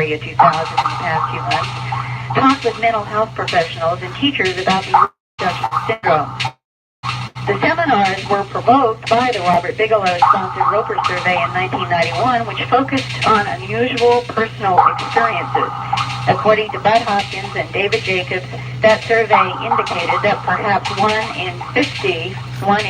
Area 2000 in the past few months, talked with mental health professionals and teachers about the reduction syndrome. The seminars were provoked by the Robert Bigelow-sponsored Roper survey in 1991, which focused on unusual personal experiences. According to Bud Hopkins and David Jacobs, that survey indicated that perhaps 1 in 50 welcome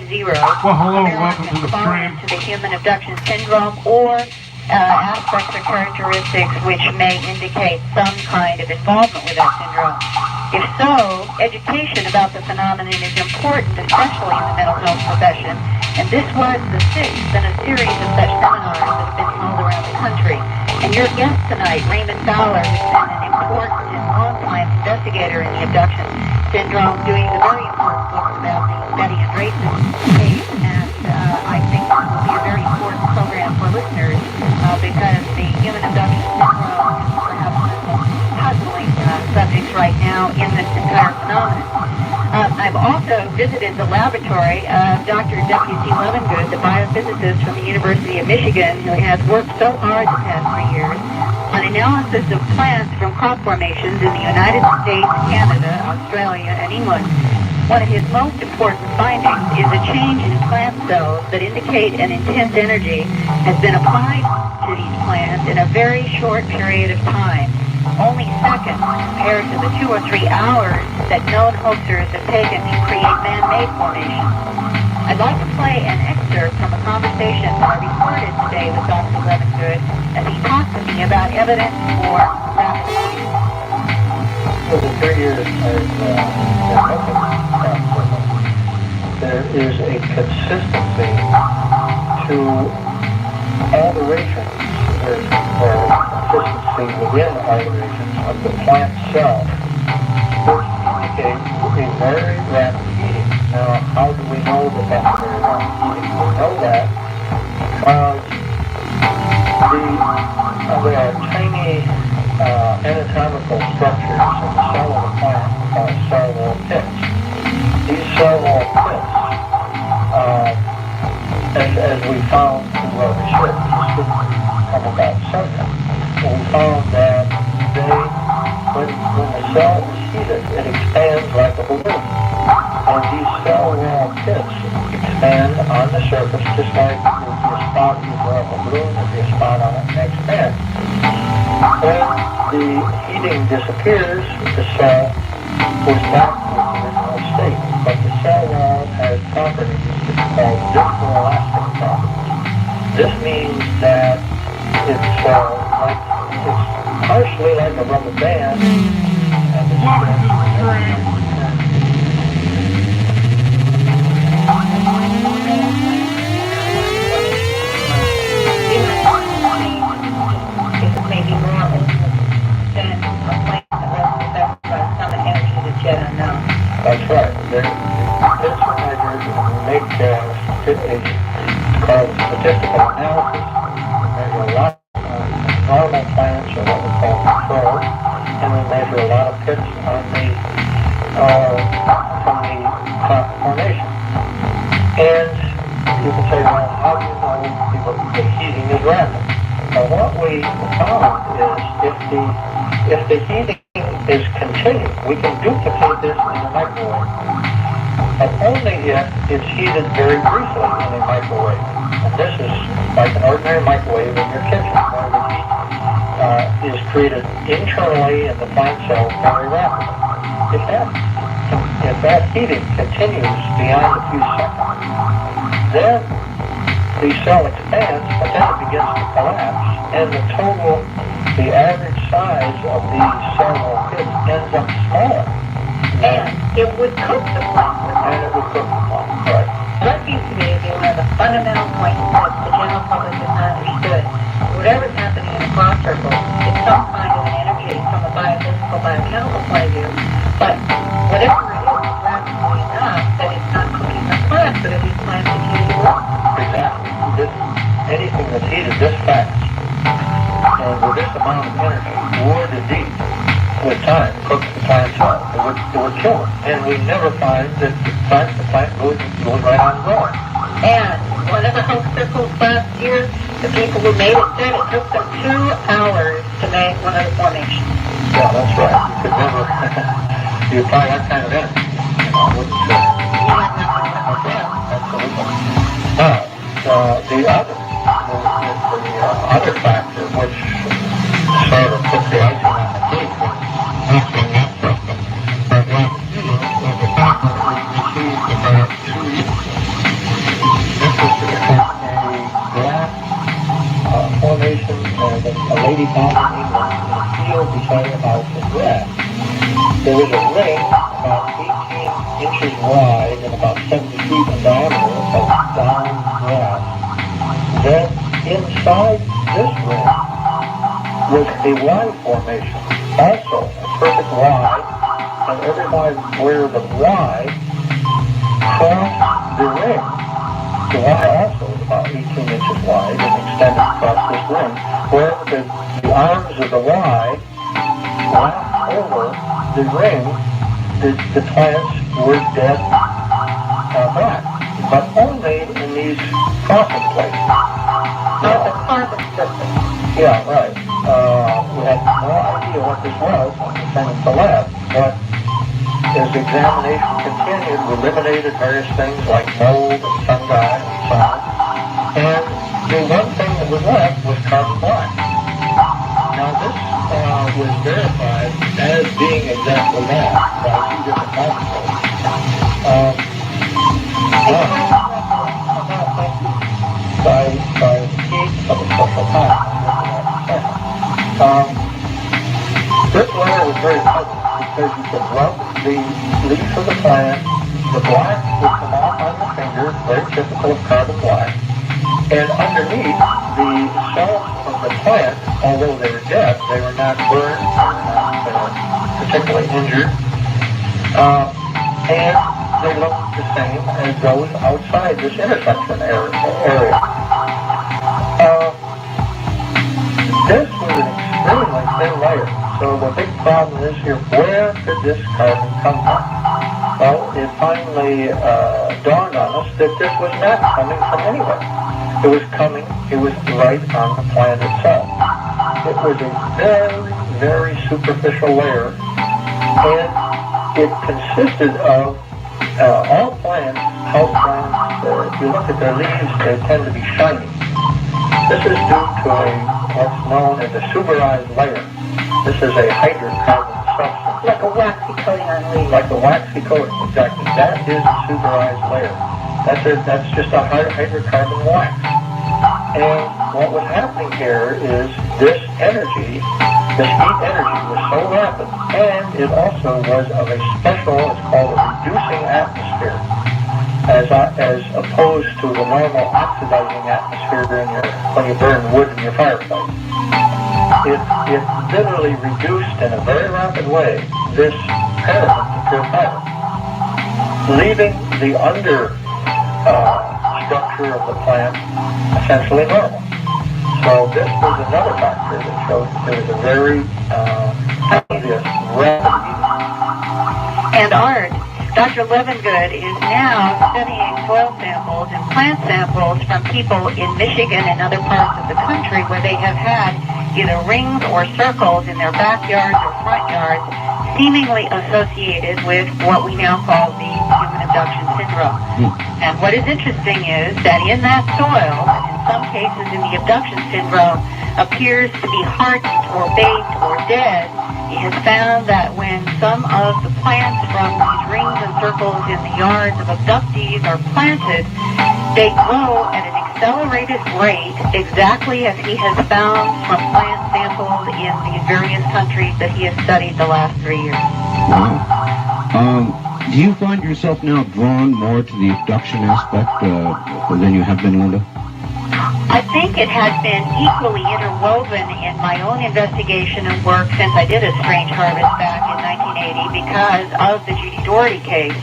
to the fall stream. into the human abduction syndrome or aspects or characteristics which may indicate some kind of involvement with that syndrome. If so, education about the phenomenon is important, especially in the mental health profession, and this was the 6th in a series of such seminars that have been held around the country. And your guest tonight, Raymond Fowler, has been an important and long-time investigator in the abduction syndrome, doing the very important book about the Betty Andreasson case, and I think this will be a very important program for listeners because the human abduction syndrome is perhaps one of the most puzzling subjects right now in this entire phenomenon. I've also visited the laboratory of Dr. W.C. Levengood, the biophysicist from the University of Michigan, who has worked so hard the past 3 years on analysis of plants from crop formations in the United States, Canada, Australia, and England. One of his most important findings is a change in plant cells that indicate an intense energy has been applied to these plants in a very short period of time, only seconds compared to the 2 or 3 hours that known hoaxers have taken to create man-made formations. I'd like to play an excerpt from a conversation that I recorded today with Dr. Levengood as he talked to me about evidence for rapid heating. For the 3 years I've been looking at there is a consistency to alterations or consistency within alterations of the plant cell, which indicate a very rapid heating. Now, how do we know that that's a very rapid heating? We know that because there are tiny anatomical structures in the cell of a plant called cell wall pits. These cell wall pits, as we found through our research, this didn't come about suddenly. We found that when the cell is heated, it expands like a balloon. And these cell wall pits expand on the surface just like if you spot you blow up a balloon, if you spot on it, and expand. When the heating disappears, the cell goes back to its original state. But the cell wall has properties called viscoelastic properties. This means that it's partially like a rubber band, and it's Welcome to the stream. Maybe more than a plant that was affected by some energy that's yet unknown. That's right. This one measures and we make it's called statistical analysis. We measure a lot of normal plants, or what we call control, and we measure a lot of pits on from the crop formation. And you can say, well, how do you know the heating is rapid? Well, what we found is if the heating is continued, we can duplicate this in a microwave, but only if it's heated very briefly in a microwave. And this is like an ordinary microwave in your kitchen, where the heat is created internally in the plant cell very rapidly. If that heating continues beyond a few seconds, then the cell expands, but then it begins to collapse, and the average size of the cell wall pits ends up smaller. And it would cook the plant. And it would cook the plant, right. That seems to me to be one of the fundamental points that the general public has not understood. Whatever's happening in a crop circle, it's some kind of an energy from a biophysical, biochemical point of view, but whatever it is rapidly enough that it's not cooking the plant, so that these plants continue to grow. Exactly. Anything that's heated this fast and with this amount of energy would indeed, with time, cook the plant cell. It would kill it. And we never find that the plant goes right on growing. And one of the hoax circles last year, the people who made it said it took them 2 hours to make one of the formations. Yeah, that's right. You could never, you apply that kind of energy. I wouldn't say. Okay, absolutely. Now, the other factor which sort of puts the icing on the cake was answering that question. But what we do is the fact that we received about 2 years. This was a glass formation of a lady found in England in a field beside a house in grass. There was a ring about 18 inches wide and about 70 feet in diameter of down grass. Then inside this ring was a Y formation, also a perfect Y, and every time where the Y crossed the ring, the Y also was about 18 inches wide and extended across this ring, where the arms of the Y wrapped over the ring, the plants were dead black, but only in these crossing places. Not the carbon system. Yeah, right. We had no idea what this was when we sent it to the lab, but as the examination continued, we eliminated various things like mold and fungi and so on, and the one thing that was left was carbon black. Now this was verified as being exactly that by 2 different microscopes. By the heat of a special time. This layer was very puzzling because you could rub the leaf of the plant, the black would come off on the finger, very typical of carbon black, and underneath the cells of the plant, although they were dead, they were not burned, they were not particularly injured, and they looked the same as those outside this intersection area. This was an extremely thin layer, so the big problem is here, where did this carbon come from? Well, it finally dawned on us that this was not coming from anywhere. It was right on the plant itself. It was a very, very superficial layer, and it consisted of all plants, house plants, if you look at their leaves, they tend to be shiny. This is due to what's known as a suberized layer. This is a hydrocarbon substance. Like a waxy coating on leaves. Like a waxy coating, exactly. That is a suberized layer. That's just a hydrocarbon wax. And what was happening here is this energy, this heat energy was so rapid, and it also was of a special, it's called a reducing atmosphere, as opposed to the normal oxidizing atmosphere when you burn wood in your fireplace. It literally reduced in a very rapid way this paraffin to pure carbon, leaving the under structure of the plant essentially normal. So this was another factor that showed that there was a very obvious rapid heating. And Art, Dr. Levengood is now studying soil samples and plant samples from people in Michigan and other parts of the country where they have had either rings or circles in their backyards or front yards seemingly associated with what we now call the human abduction syndrome. And what is interesting is that in that soil, and in some cases in the abduction syndrome, appears to be hardened or baked or dead, he has found that when some of the plants from these rings and circles in the yards of abductees are planted, they grow at an accelerated rate, exactly as he has found from plant samples in these various countries that he has studied the last 3 years. Wow. Do you find yourself now drawn more to the abduction aspect than you have been, Linda? I think it has been equally interwoven in my own investigation and work since I did A Strange Harvest back in 1980 because of the Judy Doherty case.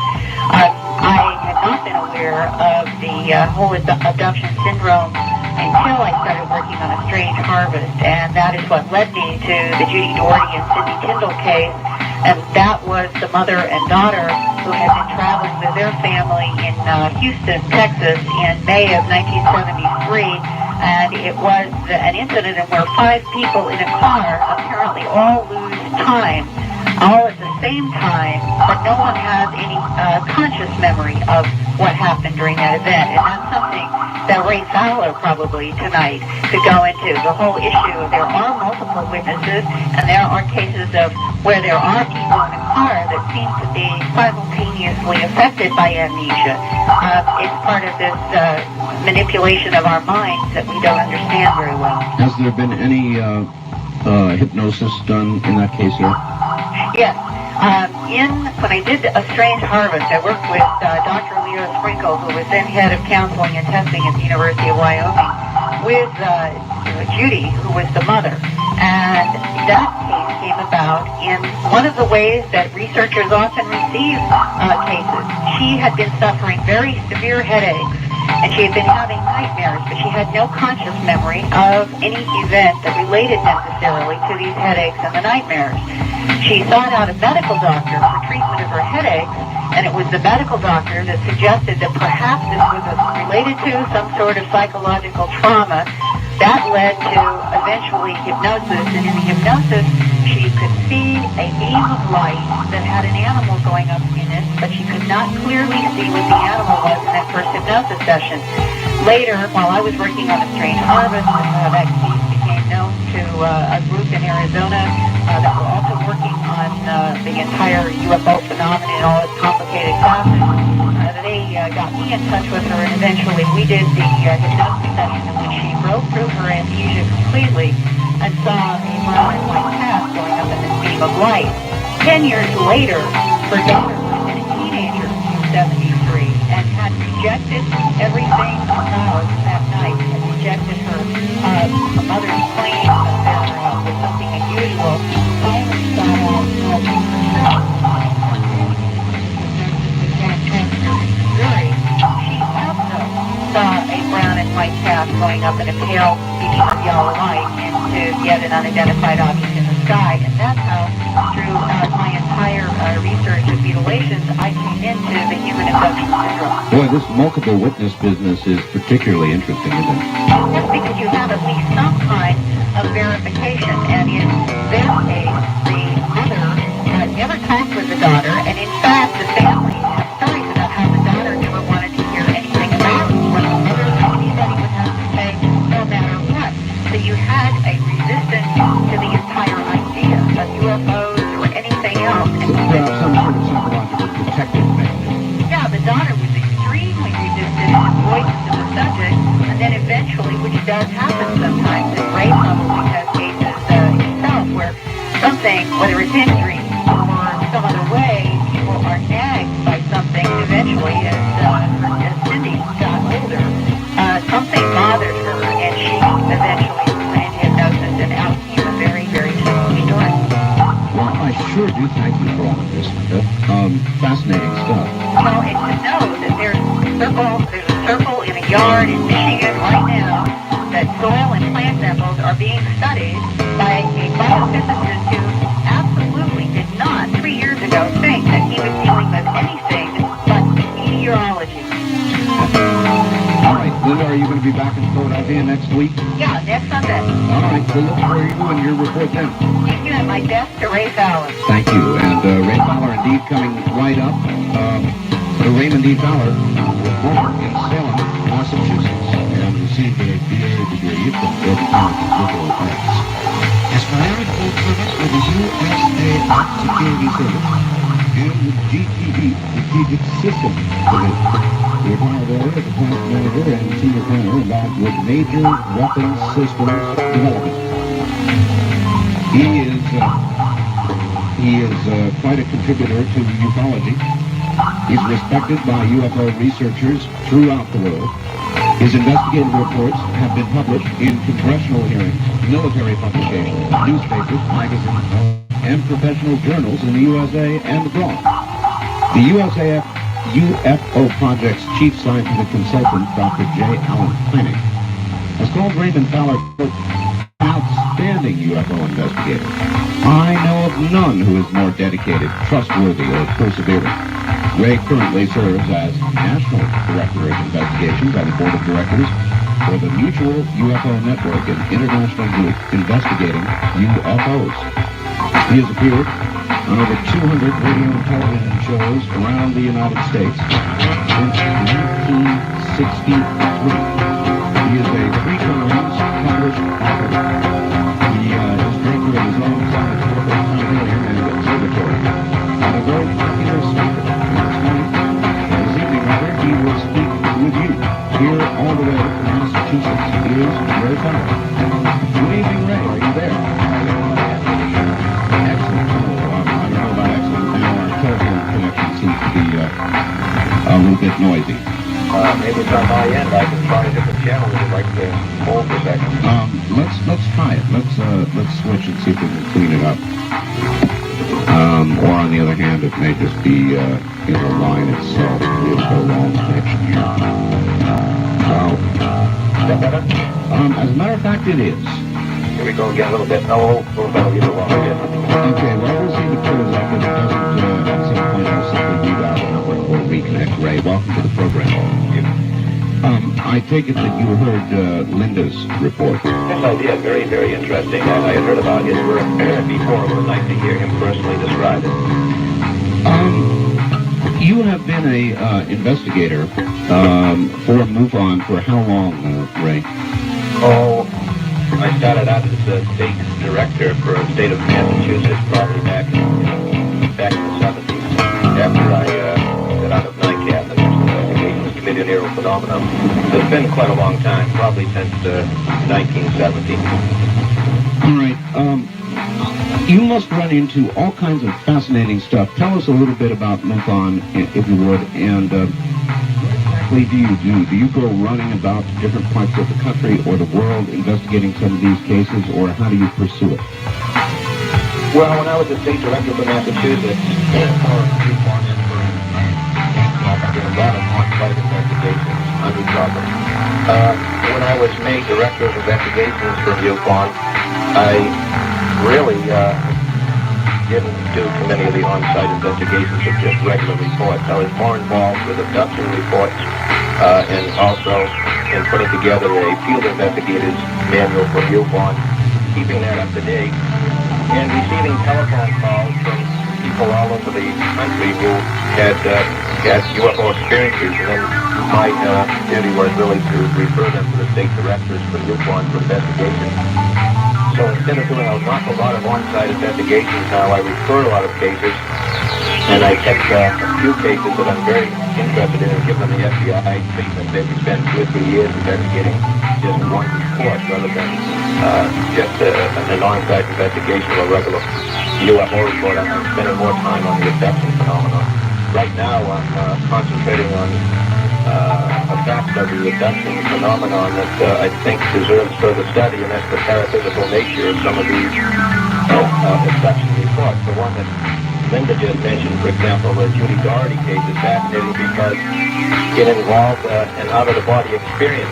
I had not been aware of the whole abduction syndrome until I started working on A Strange Harvest, and that is what led me to the Judy Doherty and Cindy Tyndall case, and that was the mother and daughter who had been traveling with their family in Houston, Texas in May of 1973, And it was an incident in where 5 people in a car apparently all lose time, all at the same time, but no one has any conscious memory of what happened during that event. And that's something that Ray Fowler probably tonight could go into. The whole issue, there are multiple witnesses, and there are cases of where there are people in a car that seem to be simultaneously affected by amnesia. It's part of this manipulation of our minds that we don't understand very well. Has there been any hypnosis done in that case yet? Yes. When I did A Strange Harvest, I worked with Dr. Leo Sprinkle, who was then head of counseling and testing at the University of Wyoming, with Judy, who was the mother. And that case came about in one of the ways that researchers often receive cases. She had been suffering very severe headaches, and she had been having nightmares, but she had no conscious memory of any event that related necessarily to these headaches and the nightmares. She sought out a medical doctor for treatment of her headaches, and it was the medical doctor that suggested that perhaps this was related to some sort of psychological trauma. That led to eventually hypnosis, and in the hypnosis she could see a beam of light that had an animal going up in it, but she could not clearly see what the animal was in that first hypnosis session. Later, while I was working on A Strange Harvest, that case became known to a group in Arizona that were also working on the entire UFO phenomenon in all its complicated facets. They got me in touch with her, and eventually we did the hypnosis session in which she broke through her amnesia completely and saw a brown and white path going up in this beam of light. 10 years later, her daughter was a teenager in 73 and had rejected everything about that night, had rejected her mother's claim that there was something unusual. Finally sought out help herself. She also saw a brown and white path going up in a pale beam of yellow light into yet an unidentified object in the sky. And that's how, through my entire research of mutilations, I came into the human abduction syndrome. Boy, this multiple witness business is particularly interesting, isn't it? That's because you have at least some kind of verification. And in their case, the mother never talked with the daughter, and in fact, the family have stories about how the daughter never wanted to hear anything about what the mother or anybody would have to say, no matter what. So you had a resistance to the entire idea of UFOs or anything else. So perhaps some sort of psychological protective mechanism. Yeah, the daughter was extremely resistant and avoidant to the subject, and then eventually, which does happen sometimes, and Ray probably has cases himself where something, whether it's injury or some other way, people are nagged by something. Eventually, as Cindy got older, something bothered her, and she eventually went into hypnosis, and out came a very, very strange story. Well, I sure do thank you for all of this. Fascinating stuff. Well, and to know that there's a circle in a yard in Michigan right now that soil and plant samples are being studied by a biophysicist who absolutely did not, 3 years ago, think that he was dealing with anything but meteorology. All right, Linda, are you going to be back in Philadelphia next week? Yeah, next Sunday. All right, we'll look for you and your report then. Thank you, and my best to Ray Fowler. Thank you. And Ray Fowler indeed coming right up. Raymond D. Fowler was born in Salem, Massachusetts, and received a BA degree from Oregon Liberal Arts. Has prior full service with the USAF Security Service and the GTD Strategic Systems Division. He retired there as a plant manager and senior planner involved with major weapons systems development. He is quite a contributor to ufology. He's respected by UFO researchers throughout the world. His investigative reports have been published in congressional hearings, military publications, newspapers, magazines, and professional journals in the USA and abroad. The USAF UFO Project's chief scientific consultant, Dr. J. Allen Hynek, has called Raymond Fowler an outstanding UFO investigator. I know of none who is more dedicated, trustworthy, or persevering. Ray currently serves as National Director of Investigation by the Board of Directors for the Mutual UFO Network, an international group investigating UFOs. He has appeared on over 200 radio and television shows around the United States since 1963. He is a 3 times published author. He is director of his own scientific planetarium and observatory, and a very popular speaker. This evening, rather, he will speak with you here all the way from Massachusetts. He is Ray Farrell. Good evening, Ray. Are you there? Excellent. I don't know about excellent now. Our telephone connection seems to be a little bit noisy. Maybe it's on my end. I can try a different channel if you'd like to hold for a second. Let's try it. Let's switch and see if we can clean it up. Or on the other hand, it may just be in the line itself. We have a long connection here. Is that better? As a matter of fact, it is. Here we go again a little bit. No, a little better. Either one. Okay, well, we'll see if it clears up. If it doesn't, at some point, I'll simply read out the number and we'll reconnect. Ray, welcome to the program. I take it that you heard Linda's report. Yes, I did. Very, very interesting. I had heard about his work before. It was nice to hear him personally describe it. You have been a investigator for MUFON for how long, Ray? Oh, I started out as a state director for the state of Massachusetts, probably back in the 70s, after I got out of NICAP, the National Investigations Committee on Aerial Phenomena. So it's been quite a long time, probably since 1970. All right. You must run into all kinds of fascinating stuff. Tell us a little bit about MUFON, if you would, and what exactly do you do? Do you go running about different parts of the country or the world investigating some of these cases, or how do you pursue it? Well, when I was the state director for Massachusetts, for MUFON and for I did a lot of on-site investigations, hundreds of them. When I was made director of investigations for MUFON, I really didn't do too many of the on-site investigations of just regular reports. I was more involved with abduction reports and also in putting together a field investigator's manual for MUFON, keeping that up to date, and receiving telephone calls from people all over the country who had UFO experiences, and then my duty was really to refer them to the state directors for MUFON for investigation. So instead of doing an awful lot of on-site investigations now, I refer a lot of cases, and I take a few cases that I'm very interested in and give them the FBI treatment. Maybe spend 2 or 3 years investigating just one report rather than just an on-site investigation of a regular UFO report. I'm spending more time on the abduction phenomenon. Right now, I'm concentrating on a fact of the abduction phenomenon that I think deserves further study, and that's the paraphysical nature of some of these abduction reports. The one that Linda just mentioned, for example, the Judy Doherty case is fascinating because it involved an out-of-the-body experience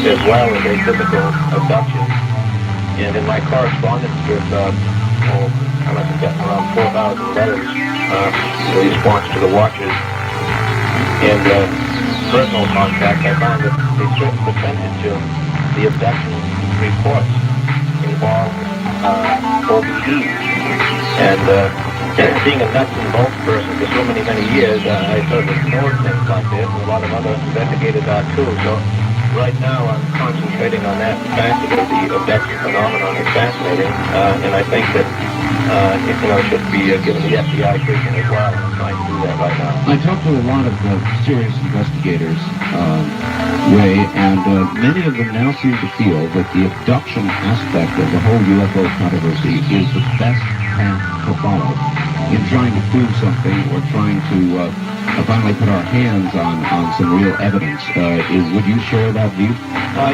as well as a physical abduction. And in my correspondence with, I must have gotten around 4,000 letters in response to the watchers and personal contact, I found that a certain percentage of the abduction reports involve OBDs. And being a nuts and bolts person for so many years, I sort of ignored things like this, and a lot of other investigators are too. So right now I'm concentrating on that facet of the abduction phenomenon. It's fascinating, and I think that it should be given the FBI treatment as well. I'm trying to do that right now. I talked to a lot of serious investigators, Ray, and many of them now seem to feel that the abduction aspect of the whole UFO controversy is the best path to follow in trying to prove something or trying to finally put our hands on some real evidence. Would you share that view?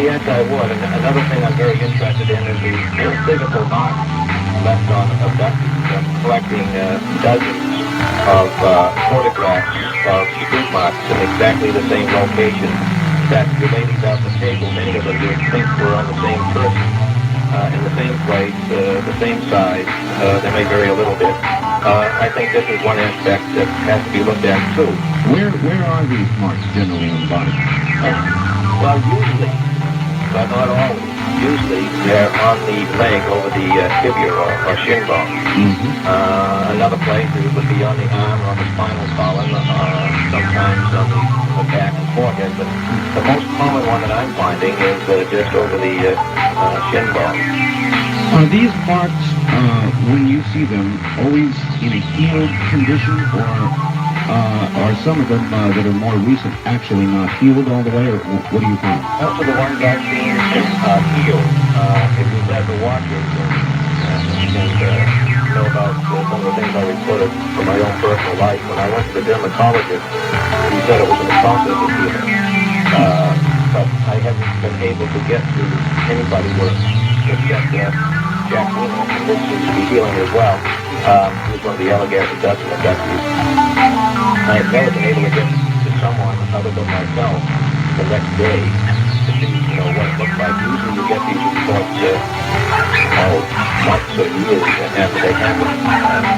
Yes, I would. And another thing I'm very interested in is the physical marks left on abductees. I'm collecting dozens of photographs of street marks in exactly the same location that the ladies at the table, many of them you think were on the same person, in the same place, the same size. They may vary a little bit. I think this is one aspect that has to be looked at too. Where are these marks generally on the body? Well, usually, but not always. Usually, they're on the leg over the tibia or shin bone. Another place it would be on the arm or on the spinal column, sometimes on the back and forehead. But the most common one that I'm finding is just over the shin bone. Are these marks, when you see them, always in a healed condition, or are some of them that are more recent actually not healed all the way, or what do you find? Most of the ones I've seen healed. If you've ever watched it and know about some of the things I reported from my own personal life, when I went to the dermatologist, he said it was in the process of healing. But I haven't been able to get to anybody where except Jack Wiener, and this seems to be healing as well. He was one of the Allegheny Dutchman abductees. I have never been able to get to someone other than myself the next day to see, what it looks like. Usually you get these reports, months or years after they happen.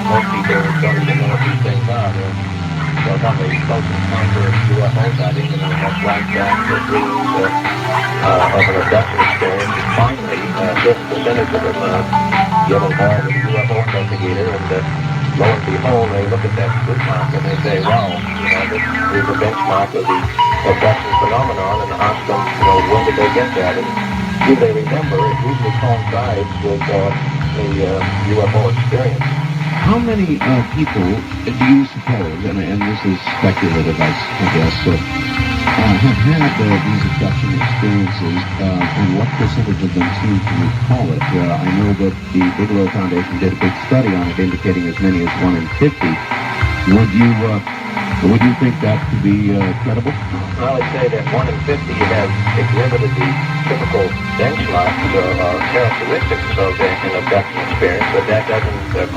Most people don't even know what these things are. They'll have a close encounter of UFO sighting and they'll have flashbacks or dreams of an abduction experience. And finally, a certain percentage of them get involved with a UFO investigator, and lo and behold, they look at that split mark and they say, wow, this is a benchmark of the abduction phenomenon, and ask them, when did they get that? And do they remember? It usually coincides with a UFO experience. How many people do you suppose, and this is speculative, I guess, have had these abduction experiences, and what percentage of them seem to recall it? I know that the Bigelow Foundation did a big study on it, indicating as many as 1 in 50. Would you think that to be credible? I would say that 1 in 50 have exhibited the typical benchmarks or characteristics of an abduction experience, but that doesn't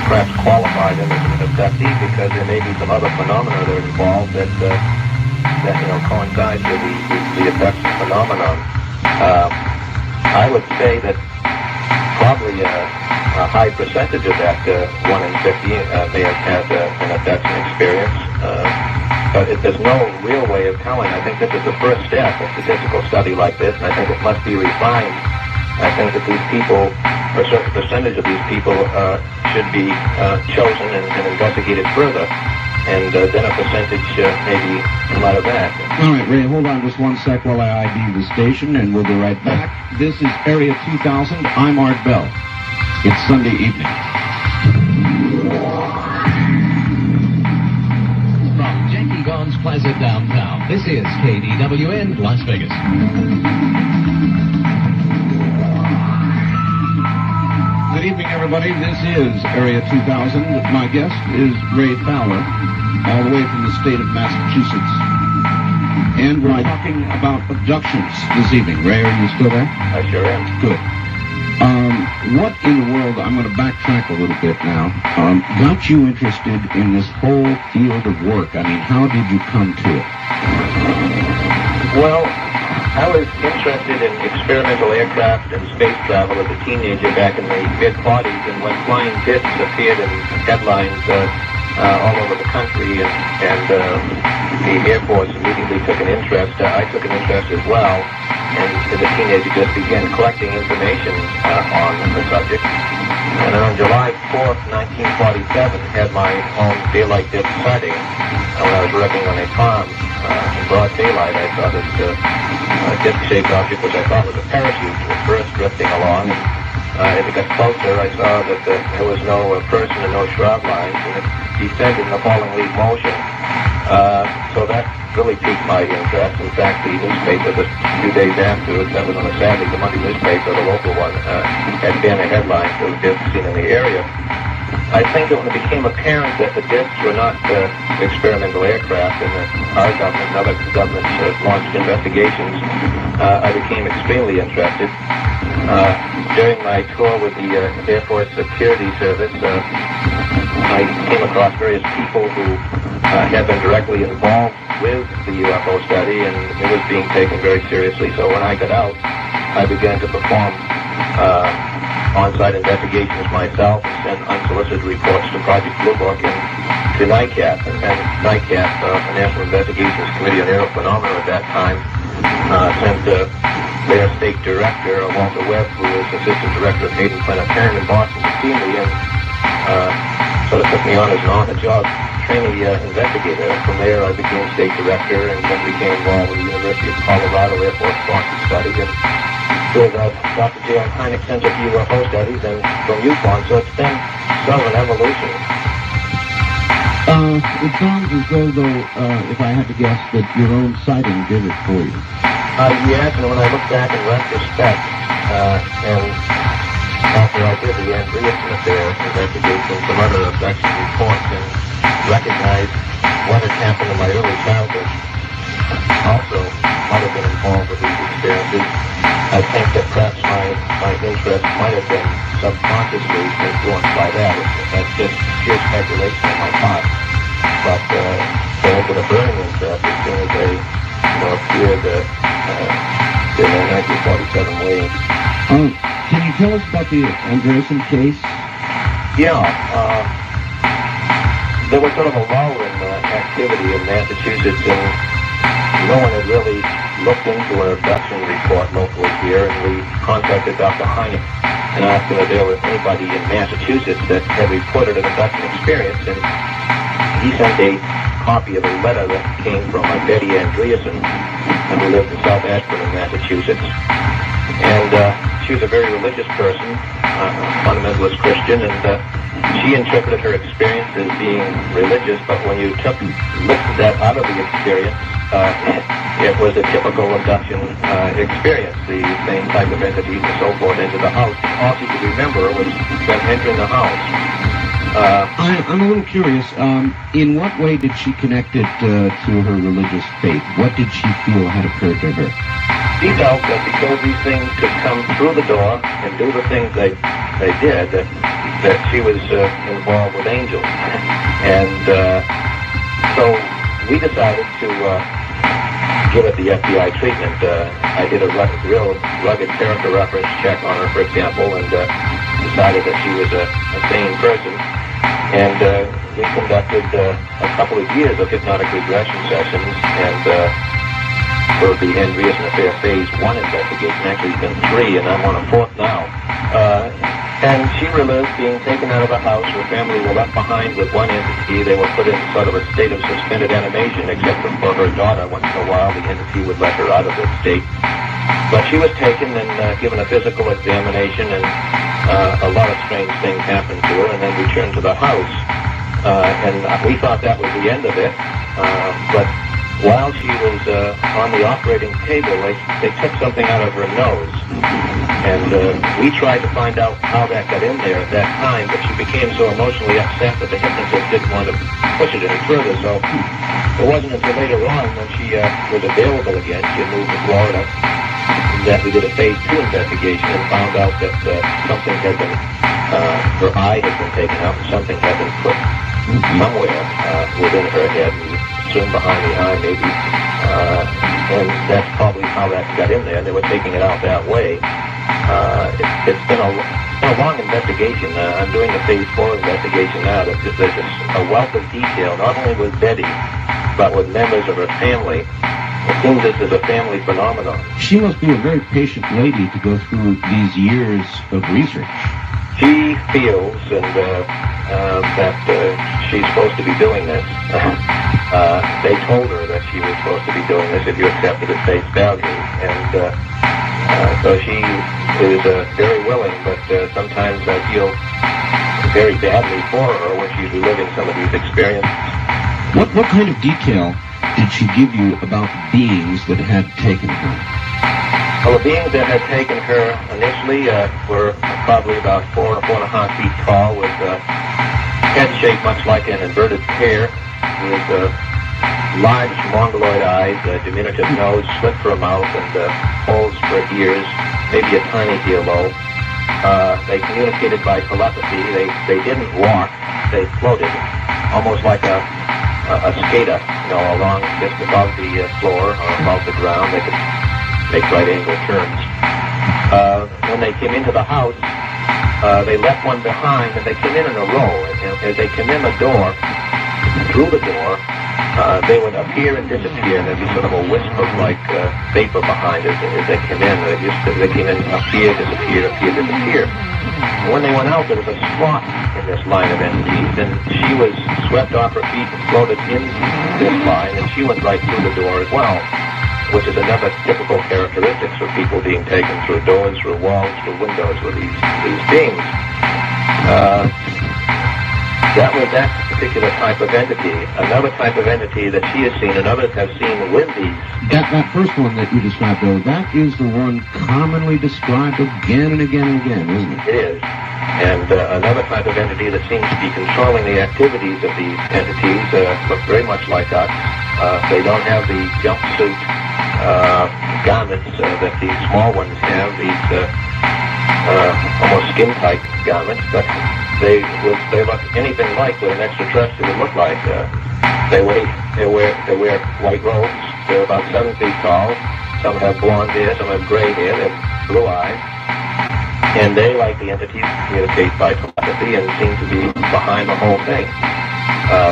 perhaps qualify them as an abductee, because there may be some other phenomena that are involved that coincides with the abduction phenomenon. I would say that probably a high percentage of that 1 in 50 may have had an abduction experience. But there's no real way of telling. I think this is the first step, a statistical study like this, and I think it must be refined. I think that these people, a certain percentage of these people, should be chosen and investigated further, and then a percentage maybe come out of that. All right, Ray, hold on just 1 sec while I ID the station, and we'll be right back. This is Area 2000. I'm Art Bell. It's Sunday evening. From Jackie Gons Plaza downtown, this is KDWN Las Vegas. Good evening, everybody. This is Area 2000. My guest is Ray Fowler, all the way from the state of Massachusetts. And we're talking about abductions this evening. Ray, are you still there? I sure am. Good. What in the world, I'm going to backtrack a little bit now, got you interested in this whole field of work? I mean, how did you come to it? Well, I was interested in experimental aircraft and space travel as a teenager back in the mid-40s, and when flying discs appeared in headlines all over the country, and the Air Force immediately took an interest, I took an interest as well, and as a teenager just began collecting information on the subject. And on July 4th, 1947, had my own daylight disc sighting when I was working on a farm in broad daylight. I saw this disc-shaped object, which I thought was a parachute, at first drifting along. As it got closer, I saw that there was no person and no shroud lines, and it descended in a falling leaf motion. So that really piqued my interest. In fact, the newspaper, just a few days afterwards, that was on a Saturday, the Monday newspaper, the local one, had banner headlines of discs seen in the area. I think that when it became apparent that the discs were not experimental aircraft, and that our government and other governments launched investigations, I became extremely interested. During my tour with the Air Force Security Service, I came across various people who had been directly involved with the UFO study, and it was being taken very seriously. So when I got out, I began to perform on-site investigations myself and send unsolicited reports to Project Blue Book and to NICAP. And NICAP, the National Investigations Committee on Aerial Phenomena at that time, sent their state director, Walter Webb, who is assistant director of Hayden Planetarium in Boston, to see me, and sort of took me on as an on-the-job trainee investigator. From there, I became state director and then became involved with the University of Colorado Air Force Sponsored Study, and with Dr. J.R. Hynek Center for UFO Studies, and from UConn, so it's been sort of an evolution. It sounds as though, if I had to guess, that your own sighting did it for you. Yes, and when I look back in retrospect, and after I did the Andreessen affair investigation, some other abduction reports, and recognized what had happened in my early childhood, also might have been involved with these experiences, I think that perhaps my interest might have been subconsciously influenced by that. That's just sheer speculation on my part. But there was a burning interest as soon as they appeared in the 1947 wave. Can you tell us about the Andreessen case? Yeah. There was sort of a lull in activity in Massachusetts, and no one had really looked into an abduction report locally here, and we contacted Dr. Hynek and asked him if there was anybody in Massachusetts that had reported an abduction experience, and he sent a copy of a letter that came from Betty Andreessen, who lived in South Ashburn, Massachusetts. And she was a very religious person, fundamentalist Christian, and she interpreted her experience as being religious, but when you lifted that out of the experience, it was a typical abduction experience, the same type of entities and so forth into the house. All she could remember was them entering the house. I'm a little curious. In what way did she connect it to her religious faith? What did she feel had occurred to her? She felt that because these things could come through the door and do the things they did, that she was involved with angels. And so we decided to give it the FBI treatment. I did a real rugged character reference check on her, for example, and decided that she was a sane person. And we conducted a couple of years of hypnotic regression sessions, and for the Andreessen Affair Phase 1 investigation, actually it's been 3, and I'm on a 4th now. And she relived being taken out of the house. Her family were left behind with one entity. They were put in sort of a state of suspended animation, except for her daughter. Once in a while, the entity would let her out of this state. But she was taken and given a physical examination, and a lot of strange things happened to her, and then returned to the house. And we thought that was the end of it. But while she was on the operating table, they took something out of her nose. And we tried to find out how that got in there at that time, but she became so emotionally upset that the hypnotist didn't want to push it any further. So it wasn't until later on, when she was available again, she had moved to Florida, that we did a Phase 2 investigation and found out that something had been, her eye had been taken out and something had been put somewhere within her head, soon behind the eye maybe, and that's probably how that got in there. They were taking it out that way. It's been a long investigation. I'm doing the Phase 4 investigation now. There's just a wealth of detail, not only with Betty, but with members of her family. It seems this is a family phenomenon. She must be a very patient lady to go through these years of research. She feels that she's supposed to be doing this. They told her that she was supposed to be doing this if you accepted at face value. And so she is very willing, but sometimes I feel very badly for her when she's reliving some of these experiences. What kind of detail did she give you about beings that had taken her? Well, the beings that had taken her initially were probably about 4 to 4.5 feet tall, with head shaped much like an inverted pear, with large mongoloid eyes, a diminutive nose, slit for a mouth, and holes for ears, maybe a tiny earlobe. They communicated by telepathy. They didn't walk. They floated, almost like a skater, along just above the floor or above the ground. They could make right angle turns. When they came into the house, they left one behind, and they came in a row. And as they came in the door, through the door, they would appear and disappear, and there'd be sort of a wisp of like vapor behind it as they came in. They came in, appear, disappear, appear, disappear. And when they went out, there was a slot in this line of entities, and she was swept off her feet and floated in this line, and she went right through the door as well, which is another typical characteristic for people being taken through doors, through walls, through windows with these beings. That was that particular type of entity. Another type of entity that she has seen and others have seen with these. That first one that you described, though, that is the one commonly described again and again and again, isn't it? It is. And another type of entity that seems to be controlling the activities of these entities look very much like us. They don't have the jumpsuit garments that these small ones have, these almost skin-tight garments, but they look anything like what an extraterrestrial would look like. They wear white robes. They're about 7 feet tall. Some have blonde hair, some have gray hair, they have blue eyes. And they, like the entities, communicate by telepathy and seem to be behind the whole thing.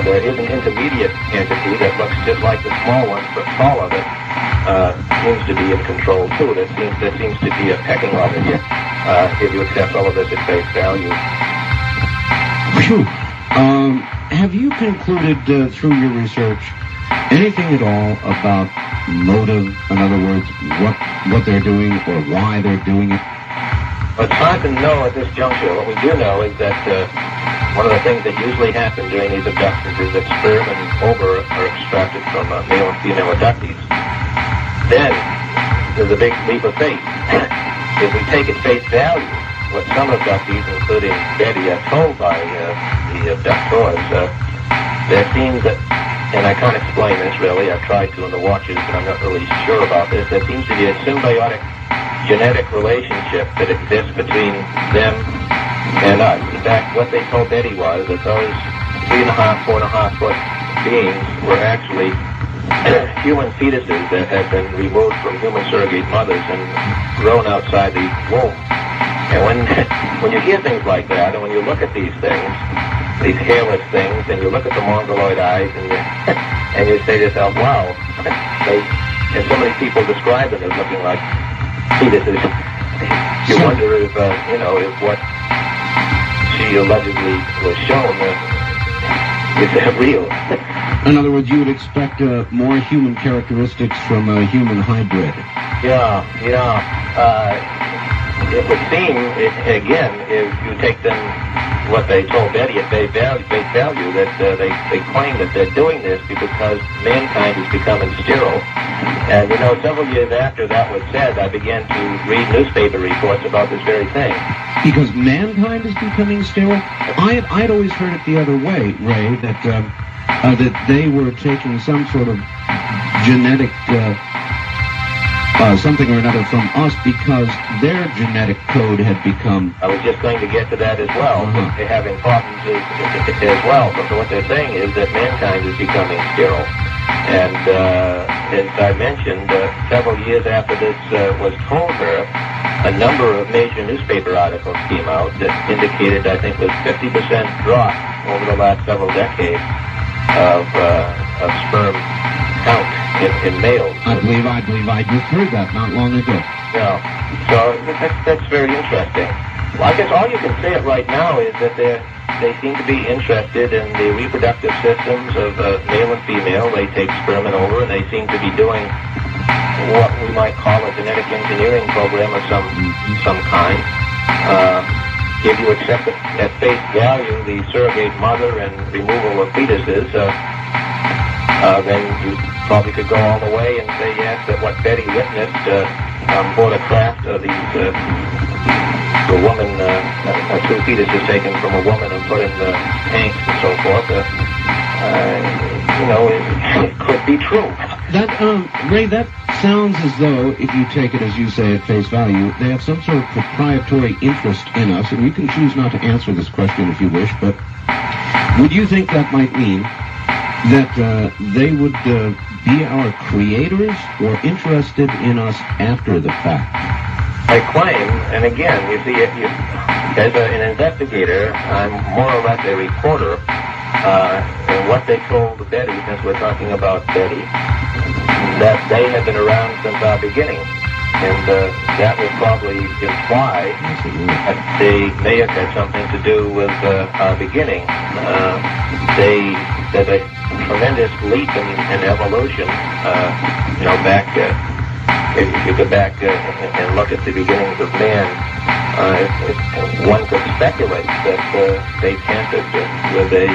There is an intermediate entity that looks just like the small one, but taller, that seems to be in control too. There seems to be a pecking order here, if you accept all of this at face value. Phew. Have you concluded through your research anything at all about motive? In other words, what they're doing or why they're doing it? It's hard to know at this juncture. What we do know is that one of the things that usually happen during these abductions is that sperm and ova are extracted from male and female abductees. Then there's a big leap of faith. If we take at face value what some abductees, including Betty, are told by the abductors, there seems that, and I can't explain this really, I've tried to in the watches, but I'm not really sure about this, there seems to be a symbiotic genetic relationship that exists between them and us. In fact, what they told Betty was that those 3.5, 4.5 foot beings were actually human fetuses that had been removed from human surrogate mothers and grown outside the womb. And when you hear things like that, and when you look at these things, these hairless things, and you look at the mongoloid eyes, and you say to yourself, wow, and so many people describe them as looking like fetuses. You wonder if, if what she allegedly was shown is real. In other words, you would expect more human characteristics from a human hybrid. Yeah. It would seem, again, if you take them, what they told Betty at face value, that they claim that they're doing this because mankind is becoming sterile. And, several years after that was said, I began to read newspaper reports about this very thing. Because mankind is becoming sterile? I'd always heard it the other way, Ray, that they were taking some sort of genetic something or another from us because their genetic code had become... I was just going to get to that as well. They're having problems as well. But what they're saying is that mankind is becoming sterile. And as I mentioned, several years after this was told her, a number of major newspaper articles came out that indicated, I think, was 50% drop over the last several decades of sperm count in males. I believe I just heard that not long ago. Yeah. So that's very interesting. Well, I guess all you can say it right now is that they seem to be interested in the reproductive systems of male and female. They take sperm and ova, and they seem to be doing what we might call a genetic engineering program of some kind. If you accept it at face value, the surrogate mother and removal of fetuses, then you probably could go all the way and say yes, that what Betty witnessed on board a craft, the woman, two fetuses taken from a woman and put in the tanks and so forth, it could be true. That, Ray, that sounds as though, if you take it as you say at face value, they have some sort of proprietary interest in us, and you can choose not to answer this question if you wish, but would you think that might mean that they would be our creators or interested in us after the fact? I claim, and again, you see, as an investigator, I'm more or less a reporter, And what they told Betty, since we're talking about Betty, that they had been around since our beginning. And that would probably imply that they may have had something to do with our beginning. There's a tremendous leap in evolution. Back, if you go back and look at the beginnings of man, one could speculate that they tampered with a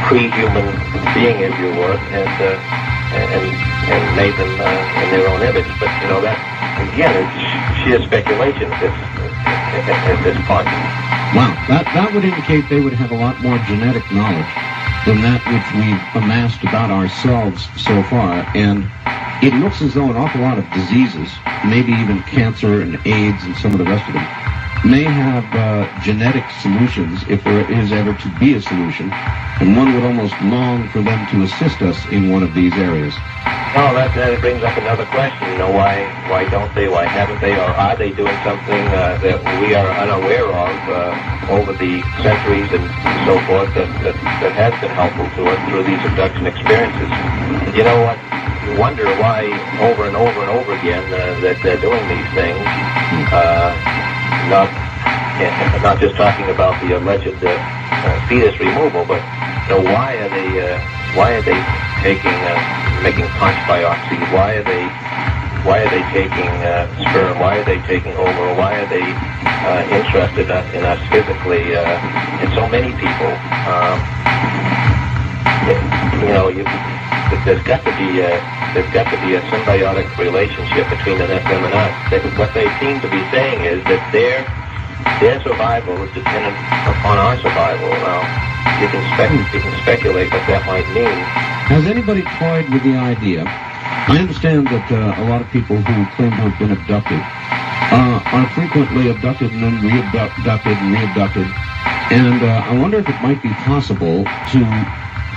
pre-human being, if you would, and made them in their own image. But that again is sheer speculation at this point. Wow, that would indicate they would have a lot more genetic knowledge than that which we've amassed about ourselves so far. And it looks as though an awful lot of diseases, maybe even cancer and AIDS and some of the rest of them, may have genetic solutions if there is ever to be a solution. And one would almost long for them to assist us in one of these areas. Well, that brings up another question. Why don't they? Why haven't they? Or are they doing something that we are unaware of over the centuries and so forth that has been helpful to us through these abduction experiences? You know what? You wonder why over and over and over again that they're doing these things. Not just talking about the alleged fetus removal, but why are they making punch biopsies? Why are they taking sperm? Why are they taking ovum? Why are they interested in us physically? In so many people, there's got to be a symbiotic relationship between them and us. What they seem to be saying is that their survival is dependent upon our survival. Now, you can speculate what that might mean. Has anybody toyed with the idea? I understand that a lot of people who claim to have been abducted are frequently abducted and then re-abducted and re-abducted. And I wonder if it might be possible to,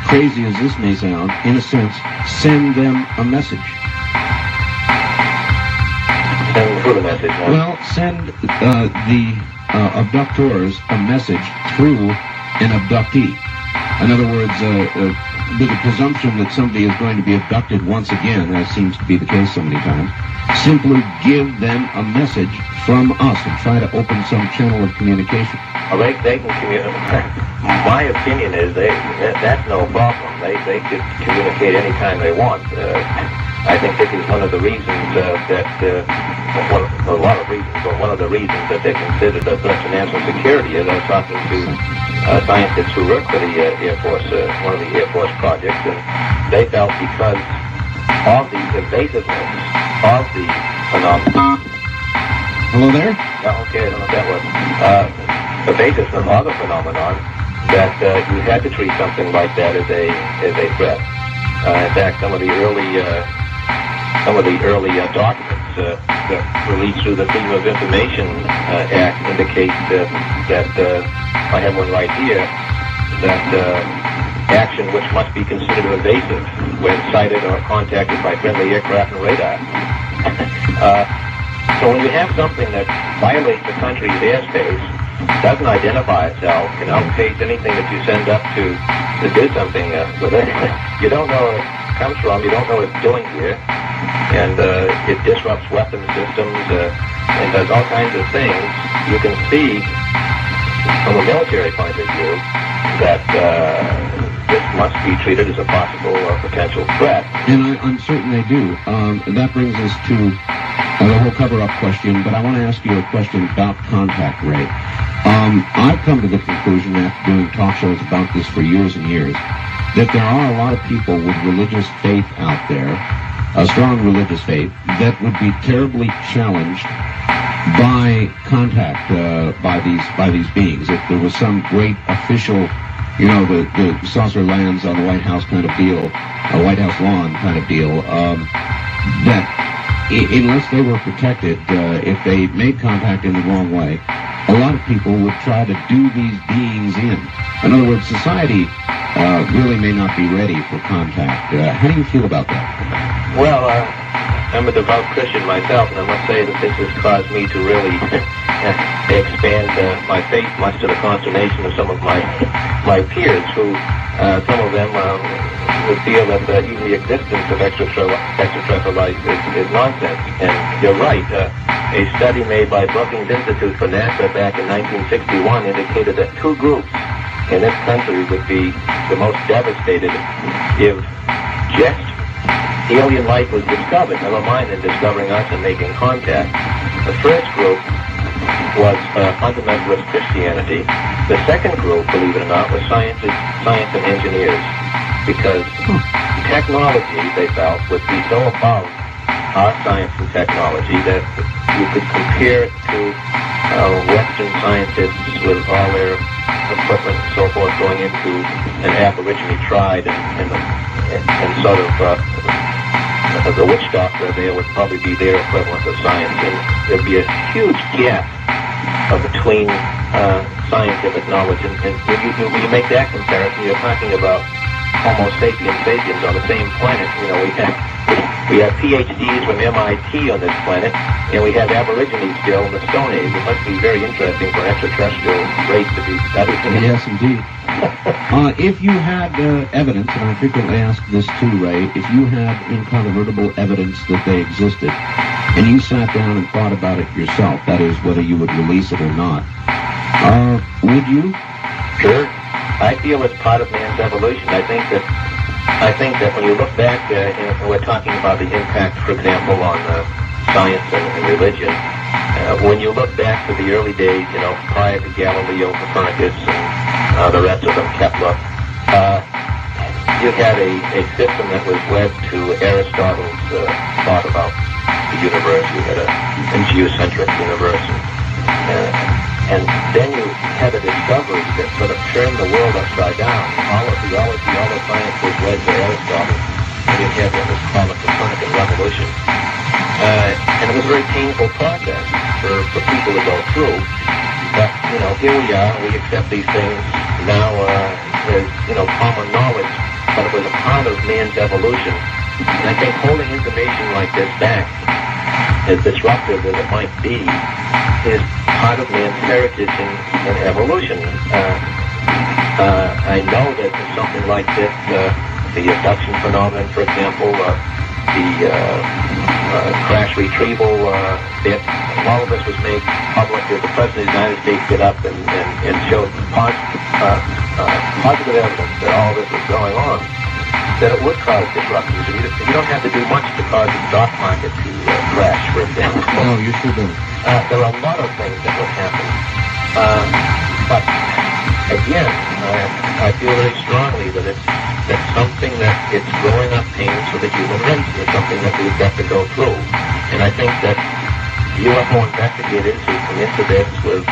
crazy as this may sound, in a sense, send them a message. Send who the message? Well, send the abductors a message through an abductee. In other words, with the presumption that somebody is going to be abducted once again, as seems to be the case so many times, simply give them a message from us and try to open some channel of communication. Well, they can communicate. My opinion is that's no problem. They could communicate anytime they want. I think this is one of the reasons one of the reasons that they're considered a threat to national security. As I was talking to scientists who work for the Air Force, one of the Air Force projects, and they felt because of the evasiveness of the phenomenon. Hello there? Okay, I don't know what that was. Evasiveness of the phenomenon, that you had to treat something like that as a threat. In fact, some of the early documents that released through the Freedom of Information Act indicate that I have one right here, that action which must be considered evasive when sighted or contacted by friendly aircraft and radar. So when you have something that violates the country's airspace, doesn't identify itself, can outpace anything that you send up to do something with it, you don't know where it comes from, you don't know what it's doing here, and it disrupts weapon systems and does all kinds of things. You can see from a military point of view that this must be treated as a possible or potential threat. And I'm certain they do. That brings us to the whole cover-up question, but I want to ask you a question about contact, Ray. I've come to the conclusion after doing talk shows about this for years and years, that there are a lot of people with religious faith out there, a strong religious faith, that would be terribly challenged by contact by these beings. If there was some great official, the saucer lands on the White House kind of deal, a White House lawn kind of deal, that unless they were protected, if they made contact in the wrong way, a lot of people would try to do these beings in. In other words, society really may not be ready for contact. How do you feel about that? Well, I'm a devout Christian myself, and I must say that this has caused me to really expand my faith, much to the consternation of some of my peers, who some of them would feel that even the existence of extraterrestrial life is nonsense. And you're right. A study made by Brookings Institute for NASA back in 1961 indicated that two groups in this country would be the most devastated if just alien life was discovered, never mind in discovering us and making contact. The first group was fundamentalist Christianity. The second group, believe it or not, was science and engineers, because technology, they felt, would be so above our science and technology that you could compare it to Western scientists with all their equipment and so forth going into an aborigine tribe and sort of the witch doctor there would probably be their equivalent of science, and there'd be a huge gap between science and knowledge. And when you make that comparison, you're talking about Homo sapiens on the same planet. You know, we have PhDs from MIT on this planet, and we have Aborigines still in the Stone Age. It must be very interesting for extraterrestrial race to be studied. Yes, indeed. If you had evidence, and I frequently ask this too, Ray, if you had incontrovertible evidence that they existed, and you sat down and thought about it yourself, that is, whether you would release it or not, would you? Sure. I feel it's part of man's evolution. I think that when you look back, and we're talking about the impact, for example, on science and religion. When you look back to the early days, you know, prior to Galileo, Copernicus, and the rest of them, Kepler, you had a system that was led to Aristotle's thought about the universe. You had a geocentric universe. And then you had a discovery that sort of turned the world upside down. All of theology, all of science was led to Aristotle. And you had what was called the Copernican Revolution. And it was a very painful process for people to go through. But, you know, here we are. We accept these things now as, you know, common knowledge. But it was a part of man's evolution. And I think holding information like this back, as disruptive as it might be, is part of man's heritage and evolution. I know that something like this, the abduction phenomenon, for example, the crash retrieval bit, all of this was made public. If the President of the United States get up and showed positive evidence that all this was going on, that it would cause disruptions. You don't have to do much to cause the stock market to crash, for example. No, you sure don't. There are a lot of things that would happen. But again, I feel very strongly that that's something that it's growing up pains for the human race. It's something that we've got to go through. And I think that UFO investigators who come into this with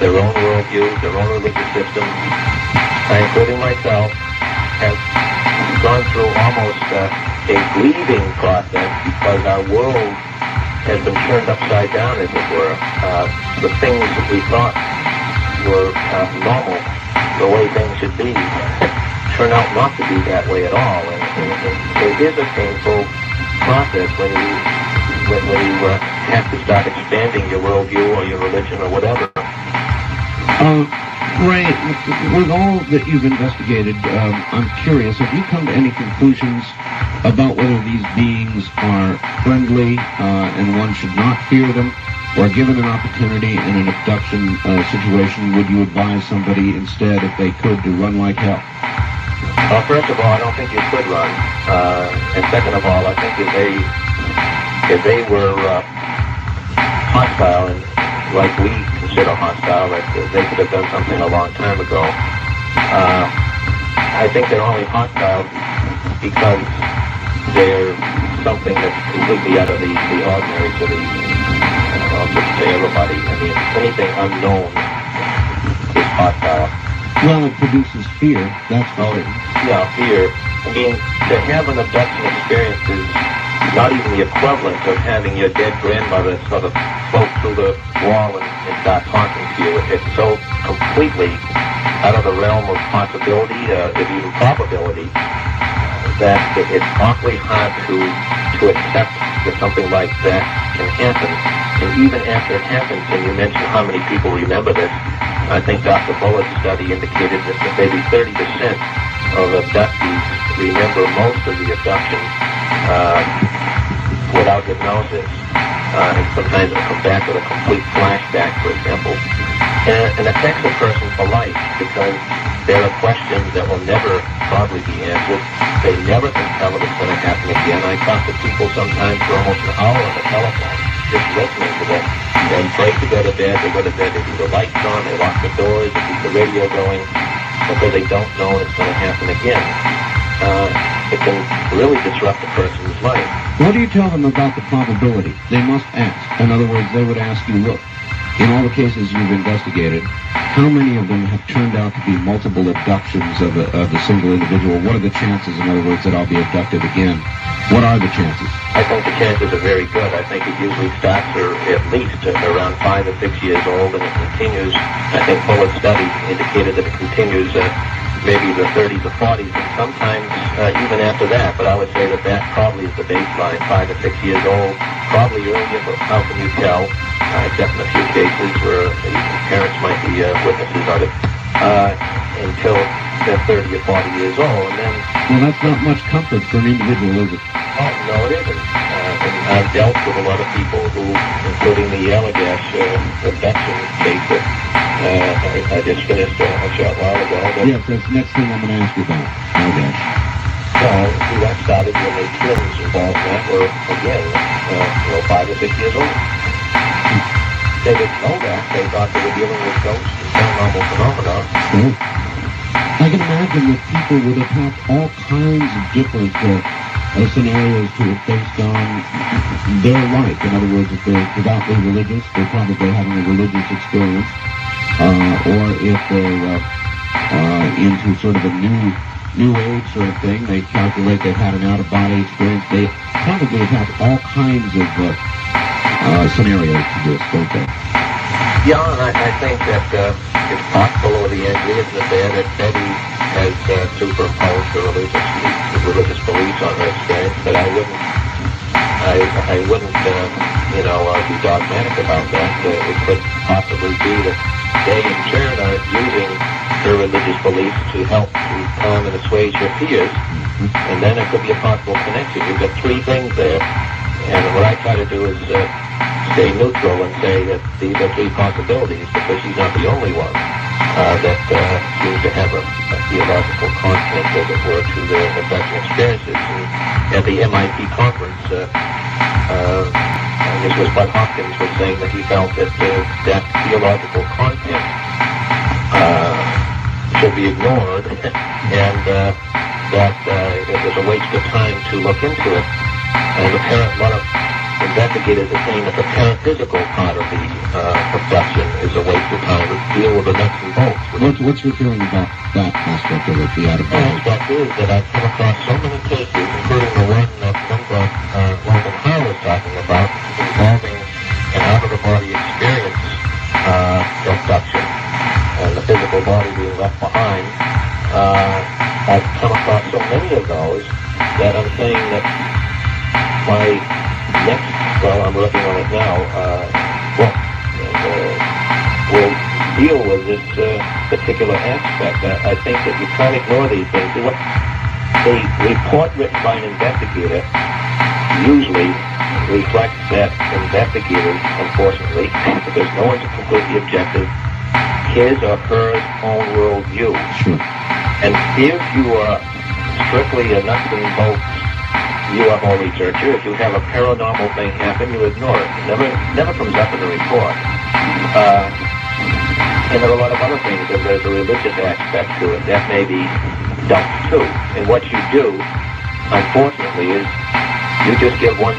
their own worldview, their own religious systems, including myself, have gone through almost a grieving process because our world has been turned upside down, as it were. The things that we thought were normal, the way things should be, turn out not to be that way at all. And it is a painful process when you have to start expanding your worldview or your religion or whatever. Ray, with all that you've investigated, I'm curious, have you come to any conclusions about whether these beings are friendly and one should not fear them, or given an opportunity in an abduction situation, would you advise somebody instead, if they could, to run like hell? Well, first of all, I don't think you could run. And second of all, I think if they were hostile, and like we consider hostile, that they could have done something a long time ago. I think they're only hostile because they're something that's completely out of the ordinary to the, I'll just say everybody. I mean, anything unknown is hostile. Well, it produces fear, that's for certain. Yeah, fear. I mean, to have an abduction experience is not even the equivalent of having your dead grandmother sort of float through the wall and start talking to you. It's so completely out of the realm of possibility, if even probability, that it's awfully hard to accept that something like that can happen. And even after it happens, and you mentioned how many people remember this, I think Dr. Bullitt's study indicated that maybe 30% of abductees remember most of the abduction without hypnosis. And sometimes it'll come back with a complete flashback, for example. And it affects a person for life because there are questions that will never probably be answered. They never can tell if it's going to happen again. I talk to people sometimes for almost an hour on the telephone, just listening to them. They're afraid to go to bed. They go to bed, they leave the lights on, they lock the doors, they keep the radio going, because they don't know it's going to happen again. It can really disrupt a person's life. What do you tell them about the probability? They must ask. In other words, they would ask you, look, in all the cases you've investigated, how many of them have turned out to be multiple abductions of a single individual? What are the chances, in other words, that I'll be abducted again? What are the chances? I think the chances are very good. I think it usually starts at least around 5 or 6 years old, and it continues. I think Bullitt's study indicated that it continues maybe the 30s or 40s, and sometimes even after that. But I would say that probably is the baseline, 5 or 6 years old, probably earlier, but how can you tell? Except in a few cases where parents might be witnesses of it, until they're 30 or 40 years old. And then, well, that's not much comfort for an individual, is it? Oh, no, it isn't. And I've dealt with a lot of people who, including the Allagash abduction case that I just finished a short while ago. Yes, that's the next thing I'm going to ask you about. Allagash. Well, that started when the twins involved in that were, again, 5 or 6 years old. They didn't know that. They thought they were dealing with ghosts and paranormal phenomena. Oh. I can imagine that people would attack all kinds of different scenarios to it based on their life. In other words, if they're devoutly religious, they're probably having a religious experience. Or if they're into sort of a new age sort of thing, they calculate they've had an out-of-body experience. They probably attack all kinds of scenarios to this, don't they? Yeah, and I think that it's possible over the years that Betty has superimposed the religious beliefs on her experience, but I wouldn't be dogmatic about that. It could possibly be that they in turn are using her religious beliefs to help to calm and assuage her fears, and then it could be a possible connection. You've got 3 things there, and what I try to do is stay neutral and say that these are 3 possibilities, because she's not the only one that seems to have a theological content, as it were, to their abduction experiences. And at the MIT conference, this was Bud Hopkins was saying that he felt that that theological content should be ignored, and that it was a waste of time to look into it. And a lot of investigators are saying that the paraphysical part of the abduction is a waste of time. Let's deal with the nuts and bolts. What's your feeling about that aspect of it, the out-of-body? The aspect is that I've come across so many cases, including the one that Logan Howe was talking about, involving an out-of-the-body experience abduction, and the physical body being left behind. I've come across so many of those that I'm saying that I'm working on it now, will deal with this particular aspect. I think that you can't ignore these things. A report written by an investigator usually reflects that investigator, unfortunately, because no one's completely objective, his or her own worldview. Sure. And if you are strictly a nuts and bolts UFO researcher, if you have a paranormal thing happen, you ignore it. It never comes up in the report. And there are a lot of other things. There's a religious aspect to it. That may be dumped too. And what you do, unfortunately, is you just give one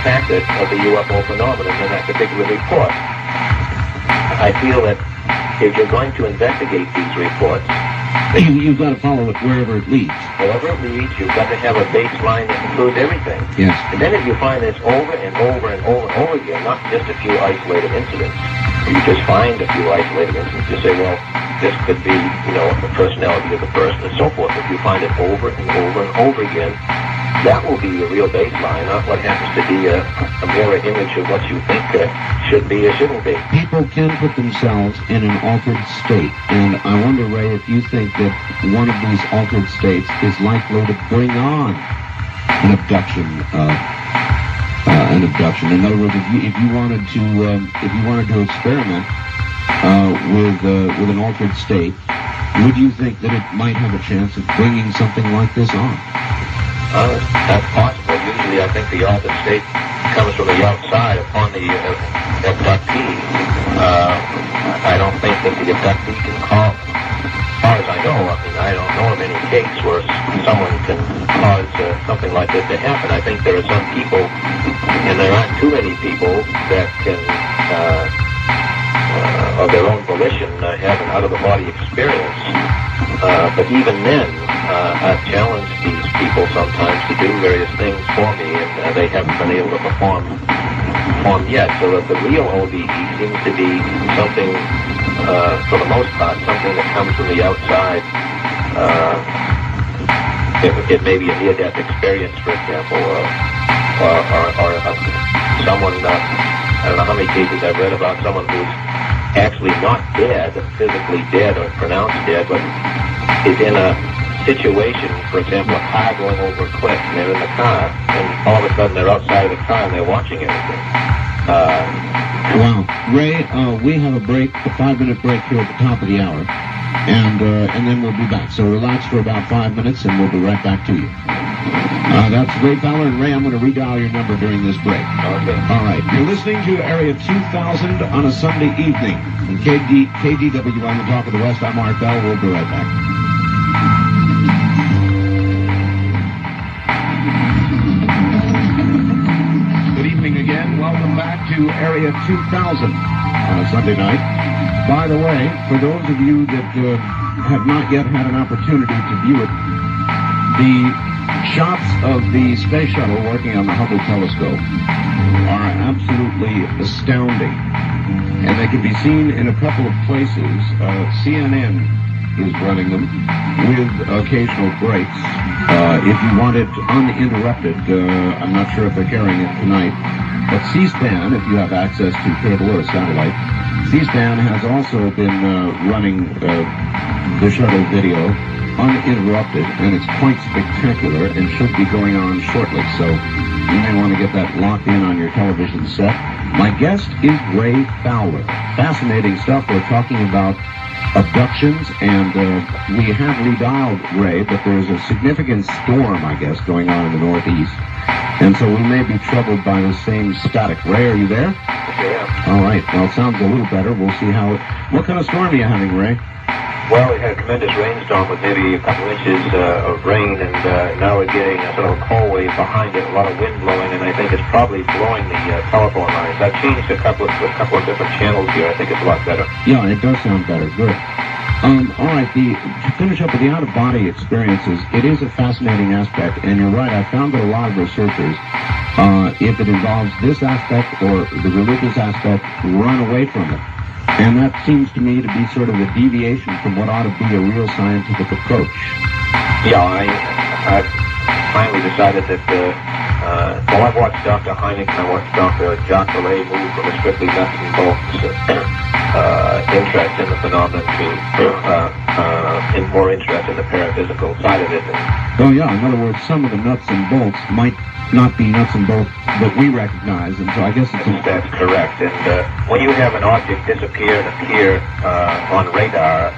facet of the UFO phenomenon in that particular report. I feel that if you're going to investigate these reports, You've got to follow it wherever it leads. wherever it leads, you've got to have a baseline that includes everything. Yes. And then if you find this over and over and over and over again, not just a few isolated incidents, you just find a few isolated instances, you say, well, this could be, the personality of the person and so forth. If you find it over and over and over again, that will be your real baseline, not what happens to be a mirror image of what you think should be or shouldn't be. People can put themselves in an altered state, and I wonder, Ray, if you think that one of these altered states is likely to bring on an abduction. In other words, if you wanted to experiment with an altered state, would you think that it might have a chance of bringing something like this on? That's possible. Usually, I think the altered state comes from the outside upon the abductee. I don't think that the abductee can call. As far as I know, I don't know of any case where someone can cause something like this to happen. I think there are some people, and there aren't too many people, that can, of their own volition, have an out-of-the-body experience. But even then, I've challenged these people sometimes to do various things for me, and they haven't been able to perform yet. So that the real OBE seems to be something, for the most part, something that comes from the outside. It may be a near-death experience, for example, or someone, I don't know how many cases I've read about someone who's actually not dead, physically dead or pronounced dead, but is in a situation, for example, a car going over a cliff, and they're in the car, and all of a sudden they're outside of the car and they're watching everything. Wow. Ray, we have a 5-minute break here at the top of the hour, and then we'll be back. So relax for about 5 minutes, and we'll be right back to you. That's Ray Fowler, and Ray, I'm going to redial your number during this break. Okay. All right. You're listening to Area 2000 on a Sunday evening. From KDW on the Talk of the West, I'm Art Bell. We'll be right back. Good evening again. Welcome back to Area 2000 on a Sunday night. By the way, for those of you that have not yet had an opportunity to view it, the shots of the space shuttle working on the Hubble telescope are absolutely astounding, and they can be seen in a couple of places. CNN is running them with occasional breaks. If you want it uninterrupted, I'm not sure if they're carrying it tonight, but C-SPAN, if you have access to cable or satellite, C-SPAN has also been running the shuttle video uninterrupted, and it's quite spectacular and should be going on shortly, so you may want to get that locked in on your television set. My guest is Ray Fowler. Fascinating stuff. We're talking about abductions, and we have redialed Ray, but there's a significant storm, I guess, going on in the Northeast, and so we may be troubled by the same static. Ray, are you there? Yeah. All right. Well, it sounds a little better. We'll see how it... What kind of storm are you having, Ray? Well, we had a tremendous rainstorm with maybe a couple inches of rain, and now we're getting a sort of a cold wave behind it, a lot of wind blowing, and I think it's probably blowing the telephone lines. I've changed a couple of different channels here. I think it's a lot better. Yeah, it does sound better. Good. All right, to finish up with the out-of-body experiences, it is a fascinating aspect, and you're right, I found that a lot of researchers, if it involves this aspect or the religious aspect, run away from it. And that seems to me to be sort of a deviation from what ought to be a real scientific approach. Yeah, I finally decided that, well, I've watched Dr. Hynek and I watched Dr. Jacques Vallée move from a strictly nuts and bolts interest in the phenomenon to more interest in the paraphysical side of it. Oh, yeah, in other words, some of the nuts and bolts might not be nuts and bolts that we recognize, and so I guess that's correct. And when you have an object disappear and appear on radar,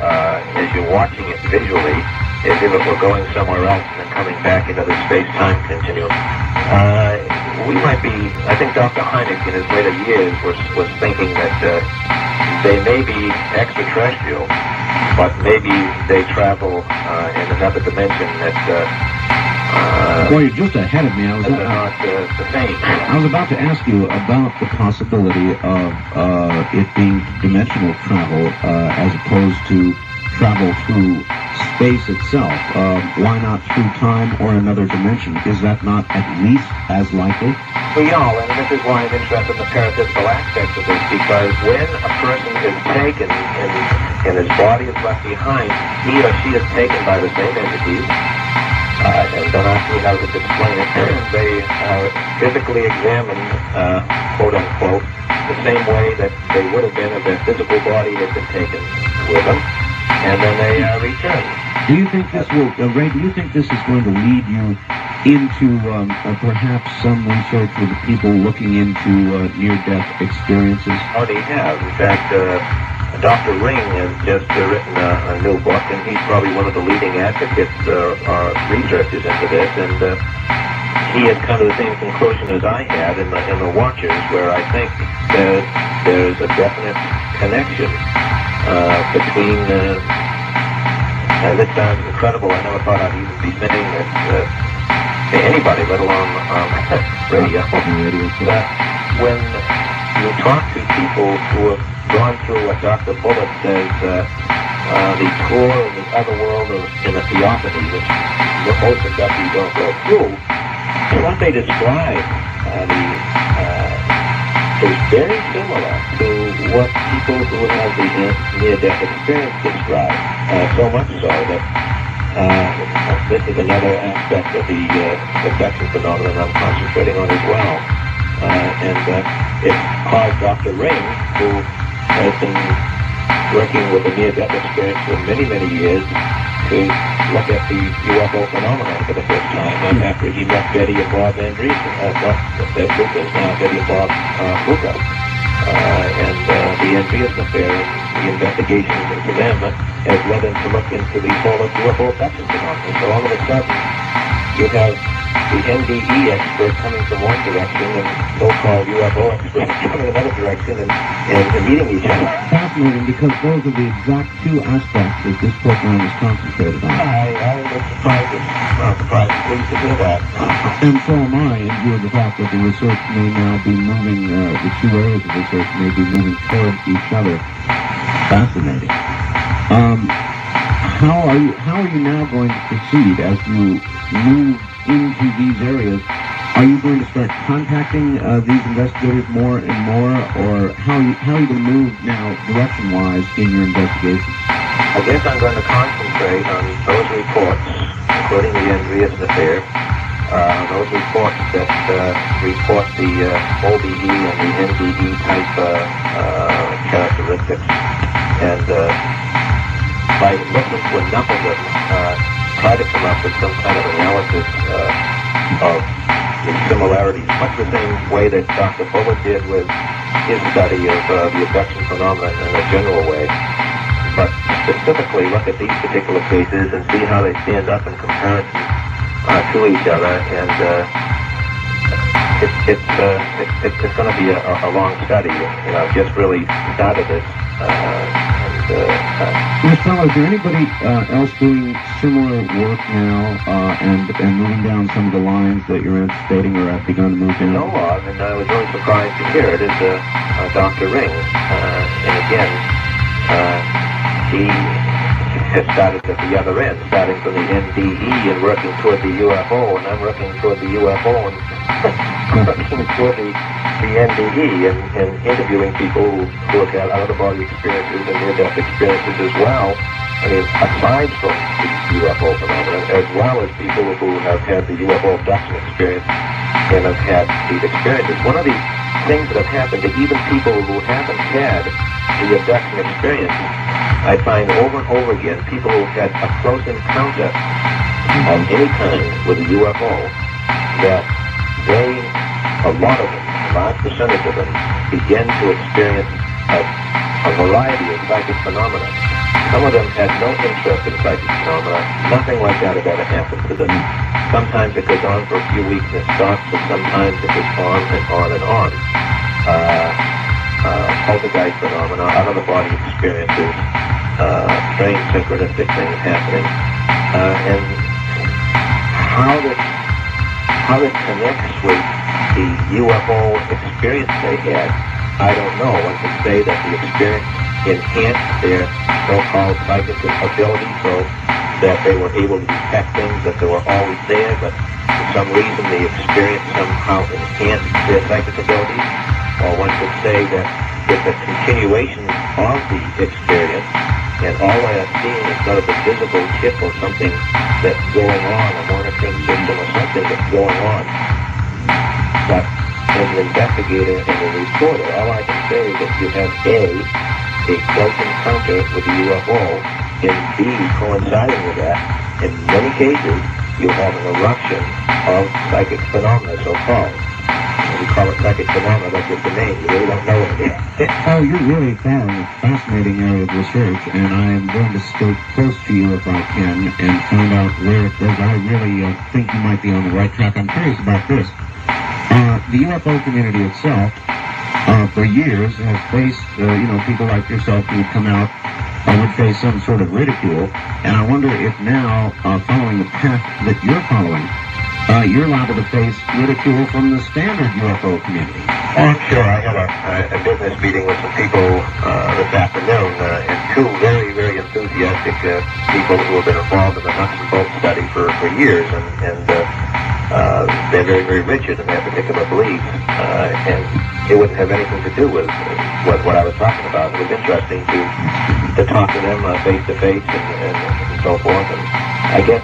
as you're watching it visually, as if it were going somewhere else and then coming back into the space-time continuum, we might be, I think Dr. Hynek in his later years was thinking that they may be extraterrestrial, but maybe they travel in another dimension that boy, you're just ahead of me. they're not the same. I was about to ask you about the possibility of it being dimensional travel as opposed to travel through space itself? Why not through time or another dimension? Is that not at least as likely? We all, and this is why I'm interested in the paraphysical aspects of this, because when a person is taken and his body is left behind, he or she is taken by the same entities, and don't ask me how to explain it. They are physically examined, quote unquote, the same way that they would have been if their physical body had been taken with them, and then they return. Do you think this will, Ray, do you think this is going to lead you into perhaps some research with people looking into near-death experiences? Already have. In fact, Dr. Ring has just written a new book, and he's probably one of the leading advocates or researchers into this, and he has come to the same conclusion as I had in the Watchers, where I think there's a definite connection between, this sounds incredible, I never thought I'd even be saying this to anybody, let alone radio. That when you talk to people who have gone through what Dr. Bullitt says, the tour in the other world in a theophany, which most inductees don't go through, what they describe is very similar to what people who have the near-death experience describe. So much so that this is another aspect of the abduction phenomenon I'm concentrating on as well. And it's caused Dr. Ring, who has been working with the near-death experience for many, many years, to look at the UFO phenomenon for the first time after he met Betty and Bob Andreessen, Betty and Bob Luca, and the Andreessen affair and the investigations into them has led him to look into the whole UFO abduction phenomenon. So all of a sudden, you have the NDE expert coming from one direction and so-called UFO experts coming another direction and meeting each other. Fascinating, because those are the exact two aspects that this program is concentrated on. I was surprised and pleased to hear that. And so am I, in view of the fact that the research may now be moving, the two areas of research may be moving toward each other. Fascinating. How are you now going to proceed as you move into these areas? Are you going to start contacting these investigators more and more, or how are you going to move now direction-wise in your investigations? I guess I'm going to concentrate on those reports, including the Andreessen affair, those reports that report the OBE and the NDE type characteristics, and by looking to enough of them, try to come up with some kind of analysis of the similarities, much the same way that Dr. Bullitt did with his study of the abduction phenomenon in a general way, but specifically look at these particular cases and see how they stand up in comparison to each other, and it's going to be a long study. I've just really started this. Ms. Feller, is there anybody else doing similar work now and moving down some of the lines that you're anticipating or have begun to move down? No, and I was really surprised to hear it, is Dr. Ring. And again, he has started at the other end, starting from the NDE and working toward the UFO, and I'm working toward the UFO and working toward the NDE and interviewing people who have had out-of-the-body experiences and near-death experiences as well. I mean, aside from the UFO phenomenon, as well as people who have had the UFO abduction experience and have had these experiences. One of the things that have happened to even people who haven't had the abduction experience, I find over and over again, people who have had a close encounter of any kind with a UFO, that they, a lot of them, a large percentage of them, begin to experience a variety of psychic phenomena. Some of them had no interest in psychic phenomena. Nothing like that had ever happened to them. Sometimes it goes on for a few weeks and it stops, but sometimes it goes on and on and on. Poltergeist phenomena, out-of-the-body experiences, strange synchronistic things happening, and how this connects with the UFO experience they had, I don't know. One can say that the experience enhanced their so-called psychic ability, so that they were able to detect things that they were always there, but for some reason the experience somehow enhanced their psychic abilities. Or one could say that it's a continuation of the experience, and all I have seen is sort of a visible tip or something that's going on, a monitoring system or something that's going on. But as an investigator and a reporter, all I can say is that you have a close encounter with the UFO, and B, coinciding with that, in many cases, you have an eruption of psychic phenomena, so-called. We call it psychic phenomena, that's just the name. You really don't know what it is. Oh, you're really following a fascinating area of research, and I am going to stay close to you if I can and find out where it is. I really think you might be on the right track. I'm curious about this. The UFO community itself, for years, has faced, people like yourself who would come out would face some sort of ridicule, and I wonder if now, following the path that you're following, you're liable to face ridicule from the standard UFO community. Oh, I'm sure. I had a business meeting with some people this afternoon, and two very, very enthusiastic people who have been involved in the nuts and bolts study for years, and they're very, very rigid in their particular beliefs, and it wouldn't have anything to do with what I was talking about. It was interesting to talk to them face to face and so forth, and I guess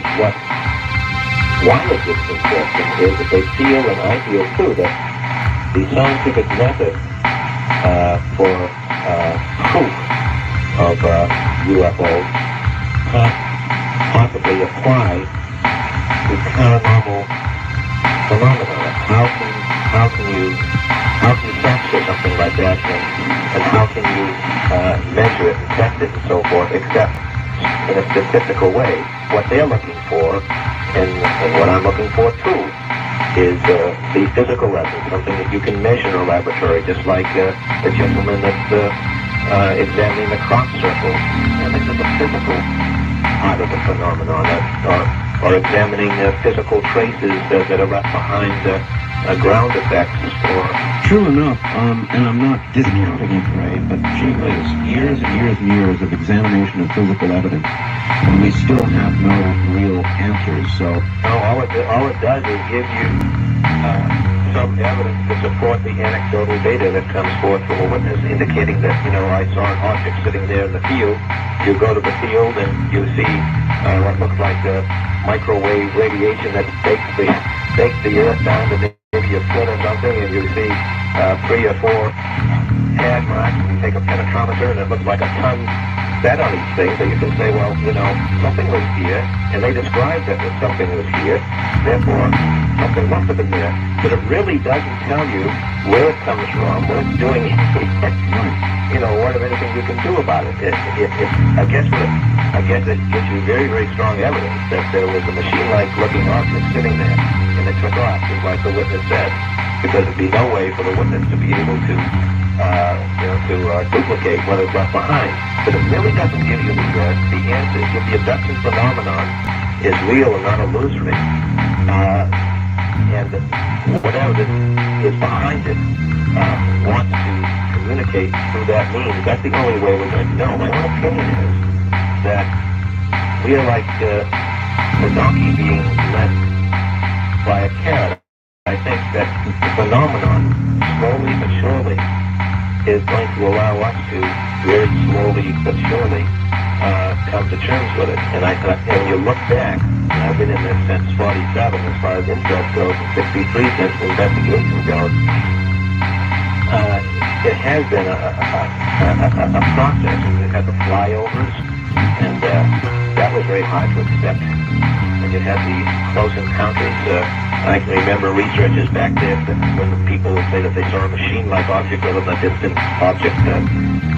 one of this interesting is that they feel, and I feel too, that the scientific method for proof of UFOs can't possibly apply to paranormal phenomena. How can you capture something like that, and how can you measure it and test it and so forth, except in a statistical way? What they're looking for, and what I'm looking for too, is the physical evidence, something that you can measure in a laboratory, just like the gentleman that's examining the crop circle. And this is a physical part of the phenomenon, or examining physical traces that are left behind ground effects. True enough, and I'm not discounting it, Ray, but gee whiz, years and years and years of examination of physical evidence, and we still have no real answers. So no, all it does is give you some evidence to support the anecdotal data that comes forth from a witness, indicating that, I saw an object sitting there in the field. You go to the field and you see what looks like microwave radiation that bakes the earth down to maybe a foot or something, and you see 3 or 4 tag marks, and you take a penetrometer, and it looks like a ton set on each thing, so you can say, well, something was here, and they described that something was here, therefore, something must have been there, but it really doesn't tell you where it comes from, what it's doing, what, if anything, you can do about it. I guess it gives you very, very strong evidence that there was a machine-like looking object sitting there, and it took off, just like the witness said, because there'd be no way for the witness to be able to duplicate what is left behind. But it really doesn't give you the answers. If the abduction phenomenon is real and not illusory, and whatever is behind it wants to communicate through that means, that's the only way we're going to know. My own opinion is that we are like the donkey being led by a carrot. I think that the phenomenon, slowly but surely, is going to allow us to very slowly but surely come to terms with it. And when you look back, and I've been in this since 47 as far as interest goes, and 63 since investigation goes, it has been a process. It had the flyovers, and that was very hard to accept. And you had the close encounters. I can remember researchers back then when people would say that they saw a machine-like object rather than a distant object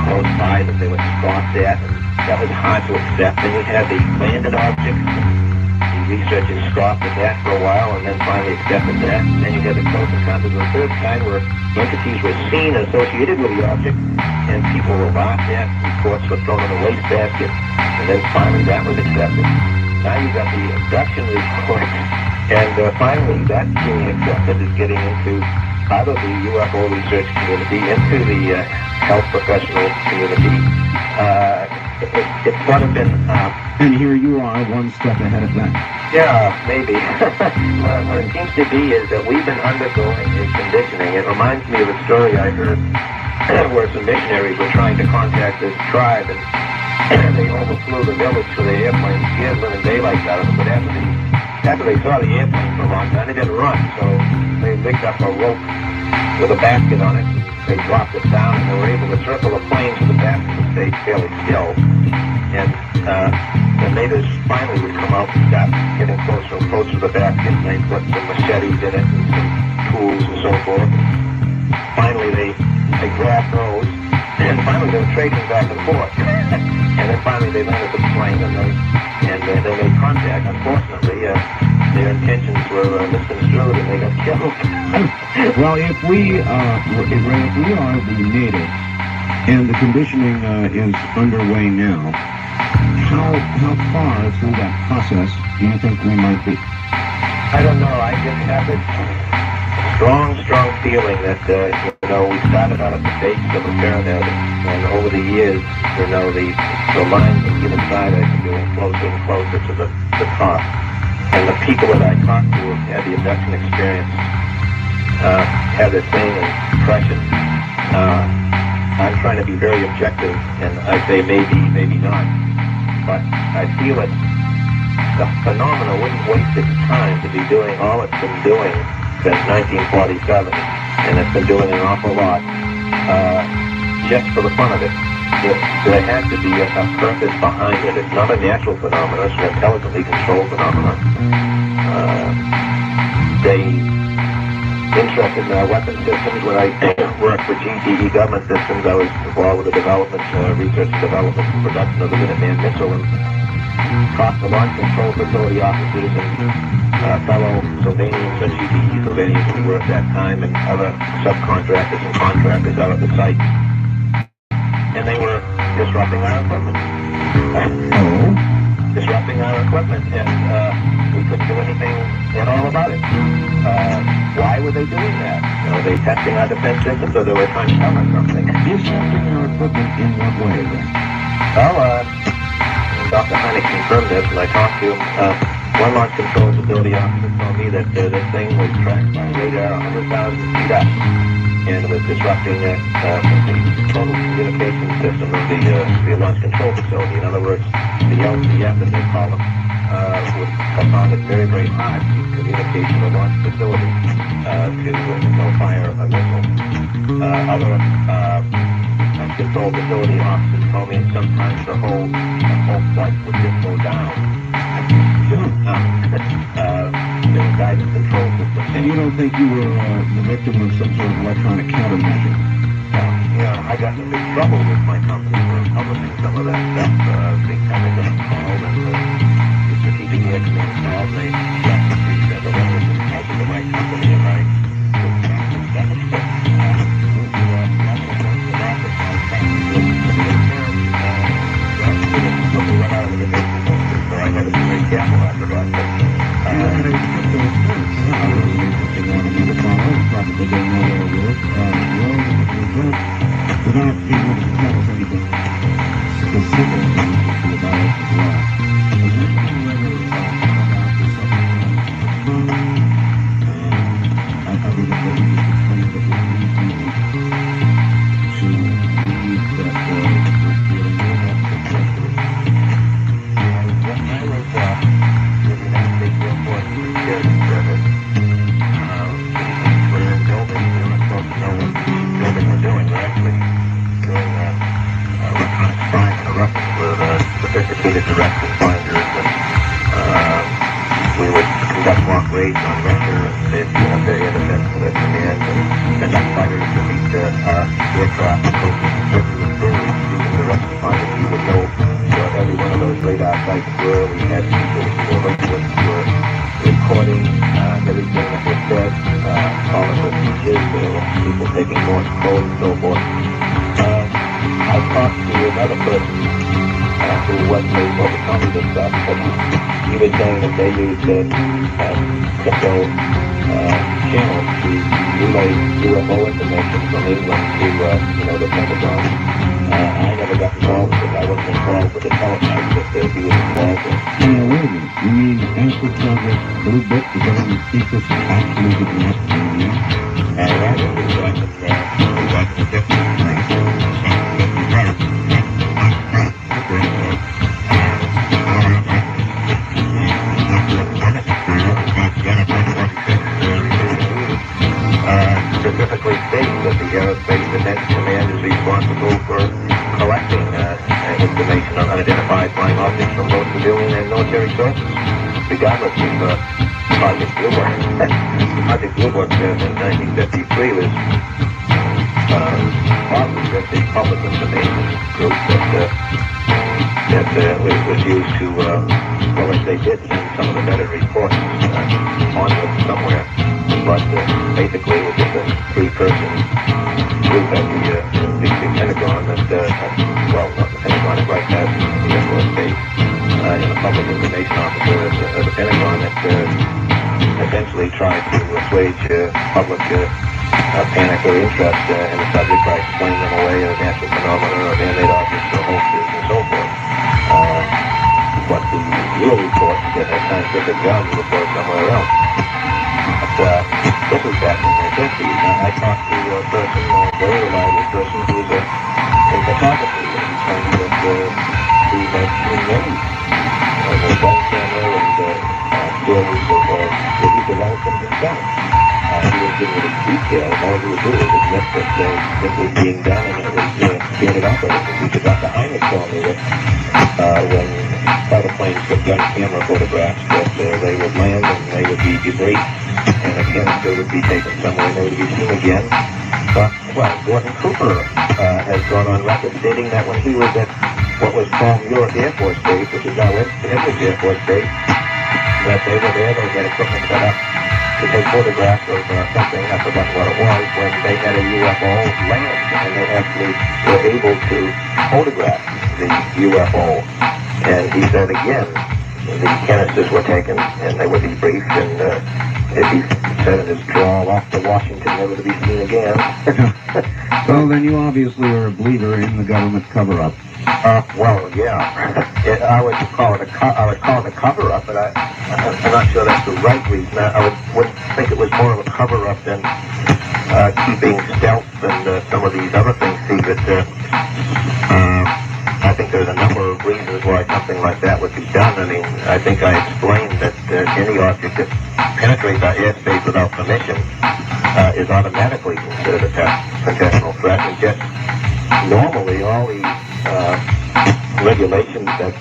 close by that they would scoff at, and that was hard to accept. Then you had the landed objects, and the researchers scoffed at that for a while, and then finally accepted that. And then you had the close encounters of the third kind, where entities were seen associated with the object, and people were laughed at, reports were thrown in the wastebasket, and then finally that was accepted. Now you've got the abduction report, and finally that being accepted is getting into out of the UFO research community, into the health professional community, it's sort of been, And here you are, one step ahead of that. yeah, maybe. What it seems to be is that we've been undergoing a conditioning. It reminds me of a story I heard where some missionaries were trying to contact this tribe, and they overflew the village for the airplane, scared living daylights out of them, but after they saw the airplane for a long time, they didn't run, so they rigged up a rope with a basket on it. They dropped it down, and they were able to circle the plane with the basket and stay fairly still. And the natives finally would come out and start getting closer and closer to the basket, and they put some machetes in it and some tools and so forth. Finally, they grabbed those, and finally they were trading back and forth. And then finally they landed the plane, and they made contact. Unfortunately, their intentions were misconstrued, and they got killed. Well, if we are the natives, and the conditioning is underway now, how far through that process do you think we might be? I don't know. I just have this strong feeling that, we started out at the base of a pyramid, and over the years, the lines of either side are getting closer and closer to the top. And the people that I talked to have had the abduction experience have the same impression. I'm trying to be very objective, and I say maybe, maybe not. But I feel it. The phenomena wouldn't waste its time to be doing all it's been doing since 1947, and it's been doing an awful lot just for the fun of it. There has to be a purpose behind it. It's not a natural phenomenon. It's an intelligently controlled phenomenon. They interested in weapon systems. When I worked for GTE Government Systems, I was involved with the development, research and development and production of the Minuteman missile, and taught the launch control facility officers and fellow Sylvanians and GTE Sylvanians who were at that time, and other subcontractors and contractors out at the site. And they were disrupting our equipment. Disrupting our equipment, and we couldn't do anything at all about it. Why were they doing that? Were they testing our defense systems, or they were trying to tell us something? Disrupting our equipment in what way, then? Well, Dr. Heineck confirmed this when I talked to him. One launch control facility officer told me that this thing was tracked by radar 100,000 feet up, and was disrupting the total communication system of the launch control facility. In other words, the LCF, as they call them, would have found it very, very hard to communicate to the launch facility to fire a missile. Other control facility officers told me sometimes the whole flight would just go down. Guidance control system. And you don't think you were the victim of some sort of electronic countermeasure? I got in big trouble with my company for publishing some of that stuff. They kind of got called, and the strategic command called, and they left the letters and called to my company, and I I had to be very careful after that. Probably don't know where it is. Without being able to tell us anything specific about it as well. Is there anything ever about the subsequent other than what you just explained, that would lead people to believe that we're dealing with that situation? When I was with the United States Air Force Security Service, we were in buildings, we were supposed to know what building we're doing. We're actually doing electronic spying and eruptions with sophisticated direction finders, and we would conduct mock raids on Russia, and they'd their air defense command, and conduct fighters to meet our aircraft and coastal searches and buildings using direction finders. We would know where every one of those radar sites were. We had people who were recording everything that was said, all of the speeches, people taking Morse code and so forth. I talked to another person who wasn't able to tell me this stuff, but he was saying that they used crypto channels to relay UFO information from England to the Pentagon. I never never got involved with it. I wasn't involved with the teletype that he was involved with. Now, wait a minute. You mean after Project Blue Book, the government secrets actually did not turn you? Right, it was like a different specifically states that the Aerospace Defense Command is responsible for collecting information on unidentified flying objects from both civilian and military sources, regardless of Project Blue Book. Project Blue Book in 1953 was probably just a public information group that was used to, well, as they did send some of the better reports onward somewhere. But basically it was just a three-person group at the Pentagon that, well, not the Pentagon, it was at the Air Force Base, and a public information officer at the Pentagon that essentially tried to assuage public panic or interest in the subject by explaining them away as natural phenomena or man-made objects or hoaxes and so forth. But the real reports that had scientific value were brought somewhere else. But this was back in the 50s. I talked to a person, a very reliable person, who was in photography, and he told me that he had seen many of the gun camera and stories of that he developed them himself. He was giving it in detail, and all he would do was admit that this was being done and it was standard operating procedure. Dr. Heinrich told me that when fighter planes took gun camera photographs, that they would land and they would be debriefed, and a canister would be taken somewhere and they would be seen again. But, well, Gordon Cooper has gone on record stating that when he was at what was called Newark Air Force Base, which is now Edwards Air Force Base, that they were there, they had equipment set up to take photographs of something, I forgot what it was, when they had a UFO land, and they actually were able to photograph the UFO. And he said again, the canisters were taken and they were debriefed, and as he said in his drawl, off to Washington, never to be seen again. Well, then you obviously are a believer in the government cover-up. Well, yeah. I would call it a cover-up, but I'm not sure that's the right reason. I would think it was more of a cover-up than keeping stealth and some of these other things secret. I think there's a number of reasons why something like that would be done. I mean, I think I explained that any object that penetrates our airspace without permission is automatically considered a potential threat. And just normally all the regulations that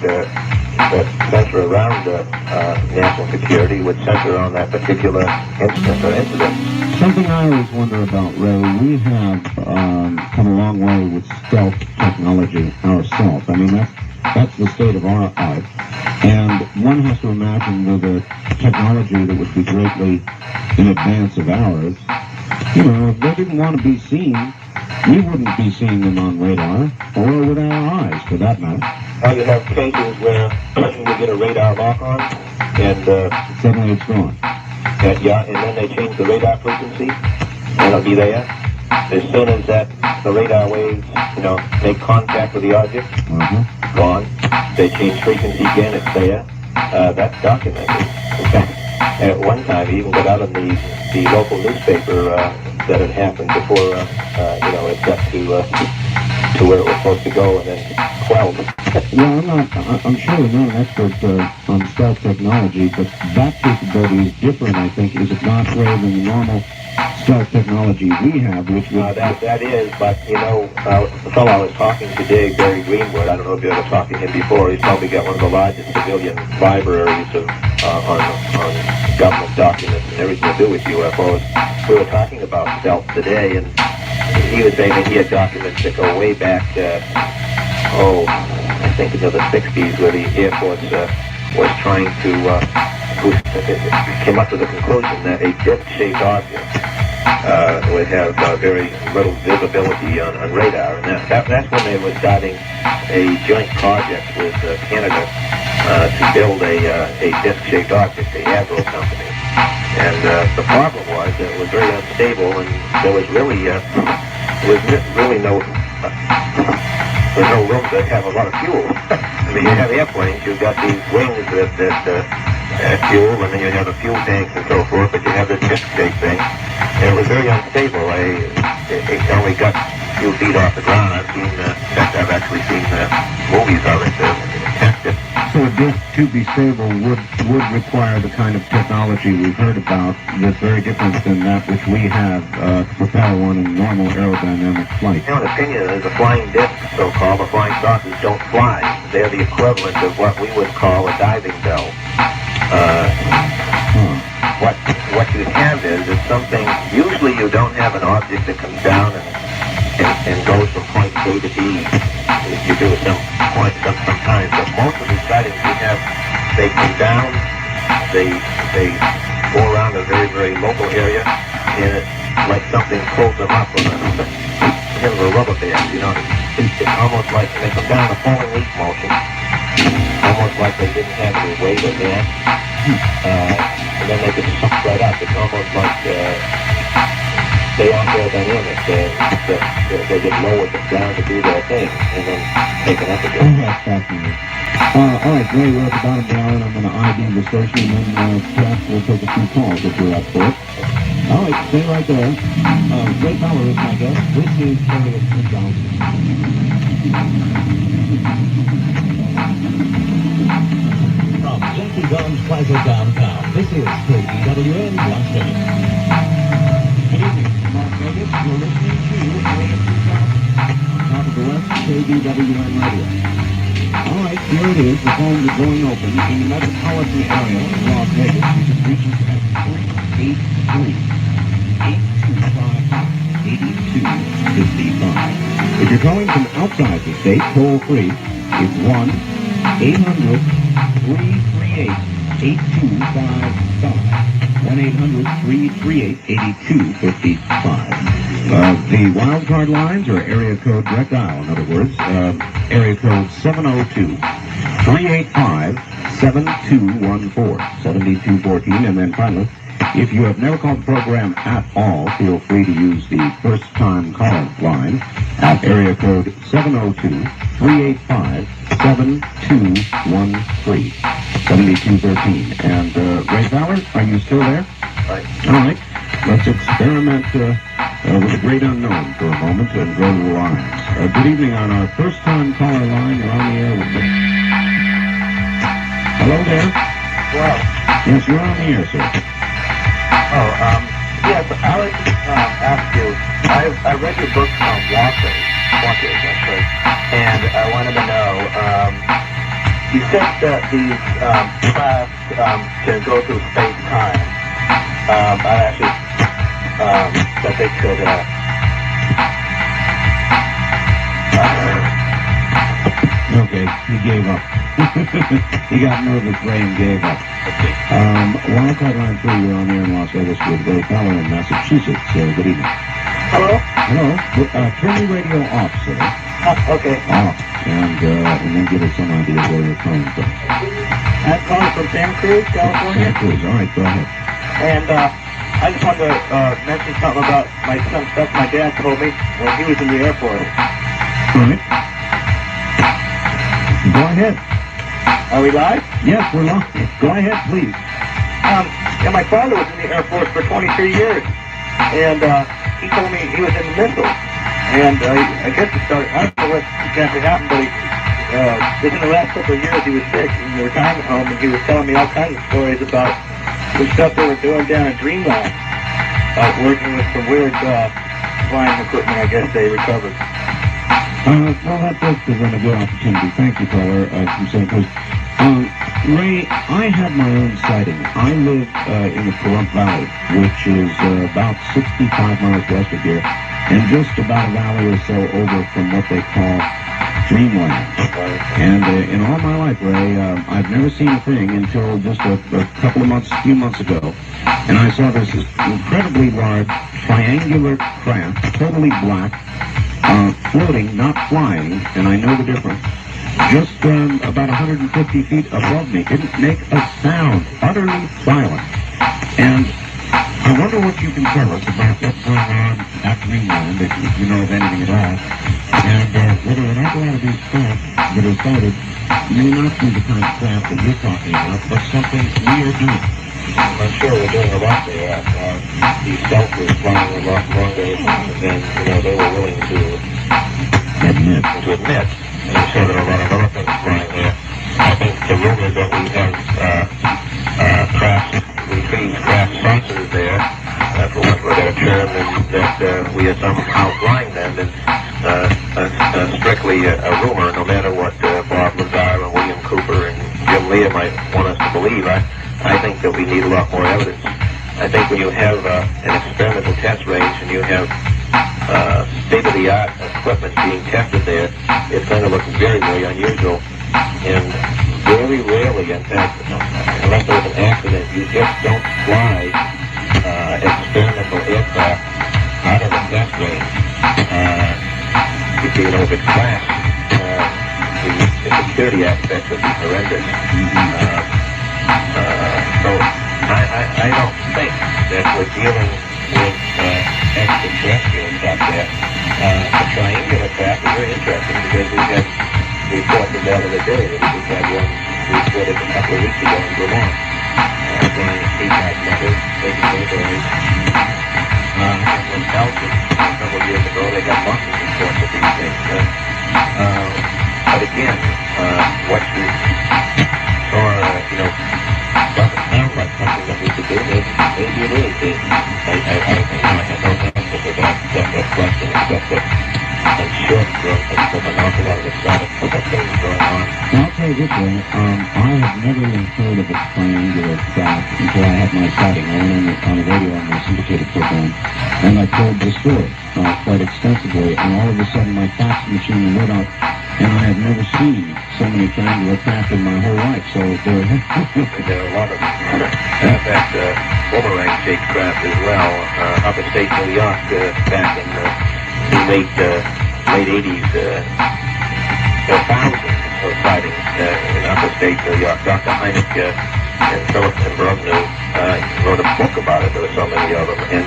center around national security would center on that particular instance or incident. Something I always wonder about, Ray, we have come a long way with stealth technology ourselves. I mean, that's the state of our art. And one has to imagine with a technology that would be greatly in advance of ours, you know, if they didn't want to be seen, we wouldn't be seeing them on radar or with our eyes, for that matter. You have cases where you get a radar lock on, and suddenly it's gone. Yeah, and then they change the radar frequency, and it'll be there. As soon as the radar waves, make contact with the object, gone. They change frequency again, it's there. That's documented. In fact, at one time, he even got out in the local newspaper that it happened before, it got to where it was supposed to go, and then quelled. Well, I'm surely not an expert on stealth technology, but that capability is different, I think, is it not, Ray, than the normal stealth technology we have, which would... That is, but, the fellow I was talking to today, Barry Greenwood, I don't know if you ever talked to him before, he's probably got one of the largest civilian libraries of on government documents and everything to do with UFOs. We were talking about stealth today, and he was saying that he had documents that go way back, I think into the 60s, where the Air Force was trying to, came up to the conclusion that a disc-shaped object would have very little visibility on radar, and that's when they were starting a joint project with Canada to build a disc-shaped object, a Avro company. And the problem was that it was very unstable, and there was really no there's no room to have a lot of fuel. I mean, you have airplanes, you've got these wings that fuel, and then you have the fuel tanks and so forth, but you have this disc shaped thing, and it was very unstable. It only got a few feet off the ground. In fact, I've actually seen movies of it, tested. So a disc to be stable would require the kind of technology we've heard about that's very different than that which we have to propel one in normal aerodynamic flight. In my opinion, the flying discs, so-called, the flying saucers don't fly. They're the equivalent of what we would call a diving bell. What you have is something, usually you don't have an object that comes down and goes from point A to B. You do at some point sometimes, but most of these sightings we have, they come down, they go around a very, very local area, and it's like something pulls them up on a rubber band, you know. It's almost like they come down a falling leaf motion, almost like they didn't have any weight or mass, and then they just suck right up. It's almost like they aren't aerodynamic. They get lowered down to do their thing, and then taken up again. Oh, that's fascinating. All right, Ray, we're at the bottom of the hour, and I'm going to ID the station, and then perhaps we'll take a few calls if you're up for it. All right, stay right there. Ray Fowler is my guest. This is Area 2000. From Yankee Guns Plaza downtown, this is KDWN Las Vegas. Good evening, Las Vegas. You're listening to Area 2000 on top of the West KDWN Radio. All right, here it is. The phones are going open in the metropolitan area of Las Vegas. You can reach us at 383-825-8255. If you're calling from outside the state, toll free, it's 1-800-338-8255. 1-800-338-8255. The wild card lines are area code direct dial, in other words, area code 702-385-7214, 7214, and then finally, if you have never called the program at all, feel free to use the first-time caller line at area code 702-385-7213, 7213. And Ray Fowler, are you still there? Right. All right. Let's experiment with the great unknown for a moment and go to the lines. Good evening on our first-time caller line. You're on the air with me. Hello there. Well, Yes, you're on the air, sir. yes, I would ask you, I read your book on Walker, actually, and I wanted to know, you said that these crafts can go through space-time. That they could, Okay, he gave up. He got nervous, Ray, and gave up. Wildcard line 3, you're on there in Las Vegas with Ray Fowler in Massachusetts. Good evening. hello? Hello. Turn the radio off, sir. Okay. Off. And then give us some idea of where you're calling from. I'm calling from Santa Cruz, California, Santa Cruz. All right, go ahead. and I just wanted to mention something about some stuff my dad told me when he was in the Air Force. All right. Go ahead. Are we live? Yes, we're live. Go ahead, please. And my father was in the Air Force for 23 years, and he told me he was in the missiles. And I guess it started, I don't know what exactly happened, but within the last couple of years he was sick in the retirement home, and he was telling me all kinds of stories about the stuff they were doing down in Dreamland, working with some weird flying equipment I guess they recovered. Well, that does present a good opportunity. Thank you, caller, from Santa Cruz. Ray, I have my own sighting. I live in the Pahrump Valley, which is about 65 miles west of here, and just about a valley or so over from what they call Dreamland. And in all my life, Ray, I've never seen a thing until just a few months ago. And I saw this incredibly large triangular craft, totally black, floating, not flying, and I know the difference, just about 150 feet above me. Didn't make a sound, utterly silent. And I wonder what you can tell us about what's going on at Greenland, if you know of anything at all, and whether or not a lot of these craft that are started may not be the kind of craft that you're talking about, but something we are doing. I'm sure we're doing a lot there. These Selkers flying a lot longer than they were willing to admit. And I'm sure there are a lot of other things flying there. I think the rumor that we have craft saucers there, for want of a better term, and that we are somehow flying them is strictly a rumor, no matter what Bob Lazar and William Cooper and Jim Lear might want us to believe. I think that we need a lot more evidence. I think when you have an experimental test range and you have state-of-the-art equipment being tested there, it's going to look very, very unusual. And very rarely, in fact, unless there's an accident, you just don't fly experimental aircraft out of the test range. If it's crashed, the security aspects would be horrendous. So I don't think that we're dealing with extraterrestrials out there. The triangular craft is very interesting because we have reports of that in the day. We had one reported a couple of weeks ago in Vermont. Flying a CPAC method, taking neighborhoods. In Belgium, a couple of years ago, they got lots of reports of these things. But again, what you saw, doesn't sound like something that we could do. Maybe it is. I don't know. I have no answer to that question, except that I'm sure there's an awful lot of exotic things going on. Well, I'll tell you this way, I have never even heard of a triangular craft until I had my sighting. I went on the radio on my syndicated program, and I told the story quite extensively, and all of a sudden my fax machine lit up, and I have never seen so many triangular craft in my whole life, so there are a lot of them. In fact, boomerang-shaped craft as well. Upstate New York, back in the late 80s, there were thousands of sightings in upstate New York. Dr. Hynek and Philip and Brognu wrote a book about it. There were so many of them. And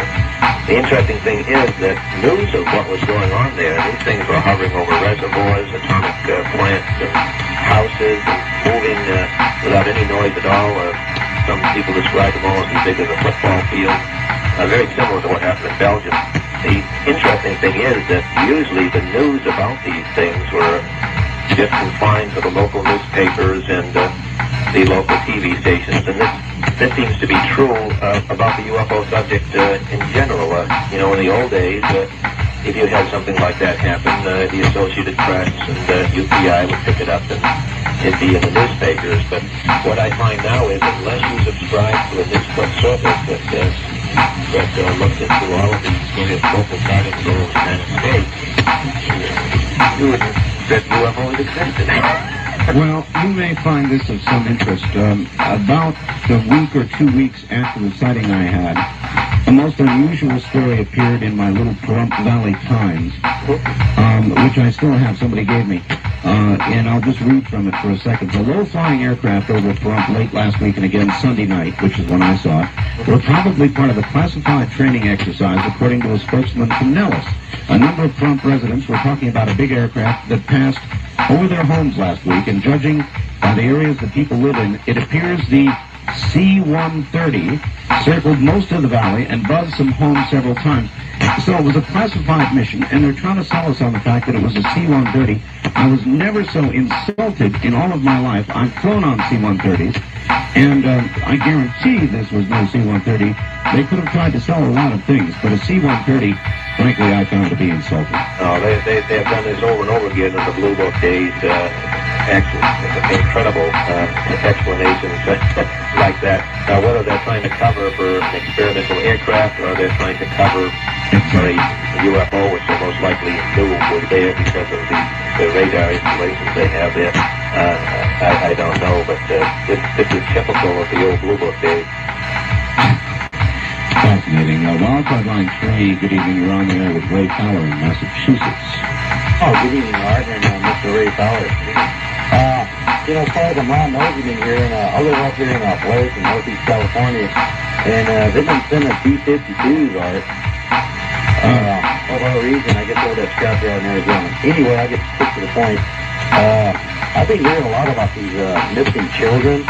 the interesting thing is that news of what was going on there, these things were hovering over reservoirs, atomic plants, and houses, and moving without any noise at all. Some people describe them almost as big as a football field. Very similar to what happened in Belgium. The interesting thing is that usually the news about these things were just confined to the local newspapers and the local TV stations, and this seems to be true about the UFO subject in general. In the old days, if you had something like that happen, the Associated Press and UPI would pick it up and it'd be in the newspapers. But what I find now is unless you subscribe to a Newsflix service that looks into all of these various local sightings all over the United States, you wouldn't that UFOs existed. Well, you may find this of some interest. About a week or 2 weeks after the sighting I had, a most unusual story appeared in my little Pahrump Valley Times, which I still have. Somebody gave me. And I'll just read from it for a second. The low-flying aircraft over Pahrump late last week and again Sunday night, which is when I saw it, were probably part of a classified training exercise, according to a spokesman from Nellis. A number of Pahrump residents were talking about a big aircraft that passed over their homes last week, and judging by the areas that people live in, it appears the C-130 circled most of the valley and buzzed some homes several times. So it was a classified mission, and they're trying to sell us on the fact that it was a C-130. I was never so insulted in all of my life. I've flown on C-130s, and I guarantee this was no C-130. They could have tried to sell a lot of things, but a C-130, frankly, I found to be insulting. No, they have done this over and over again in the Blue Book days. Incredible explanations like that. Now, whether they're trying to cover for an experimental aircraft or they're trying to cover for a UFO, which they most likely knew was there because of the radar installations they have there, I don't know. But this is typical of the old Blue Book days. Fascinating. Wildcard Line 3, good evening. You're on the air with Ray Fowler in Massachusetts. Oh, good evening, Art, and Mr. Ray Fowler. As far as I'm Ron Mosman here, and I live up here in Blair in Northeast California. And they've been sending B-52s, Art. For whatever reason, I guess over that scrapyard in Arizona. Anyway, I get quick to the point. I've been hearing a lot about these missing children.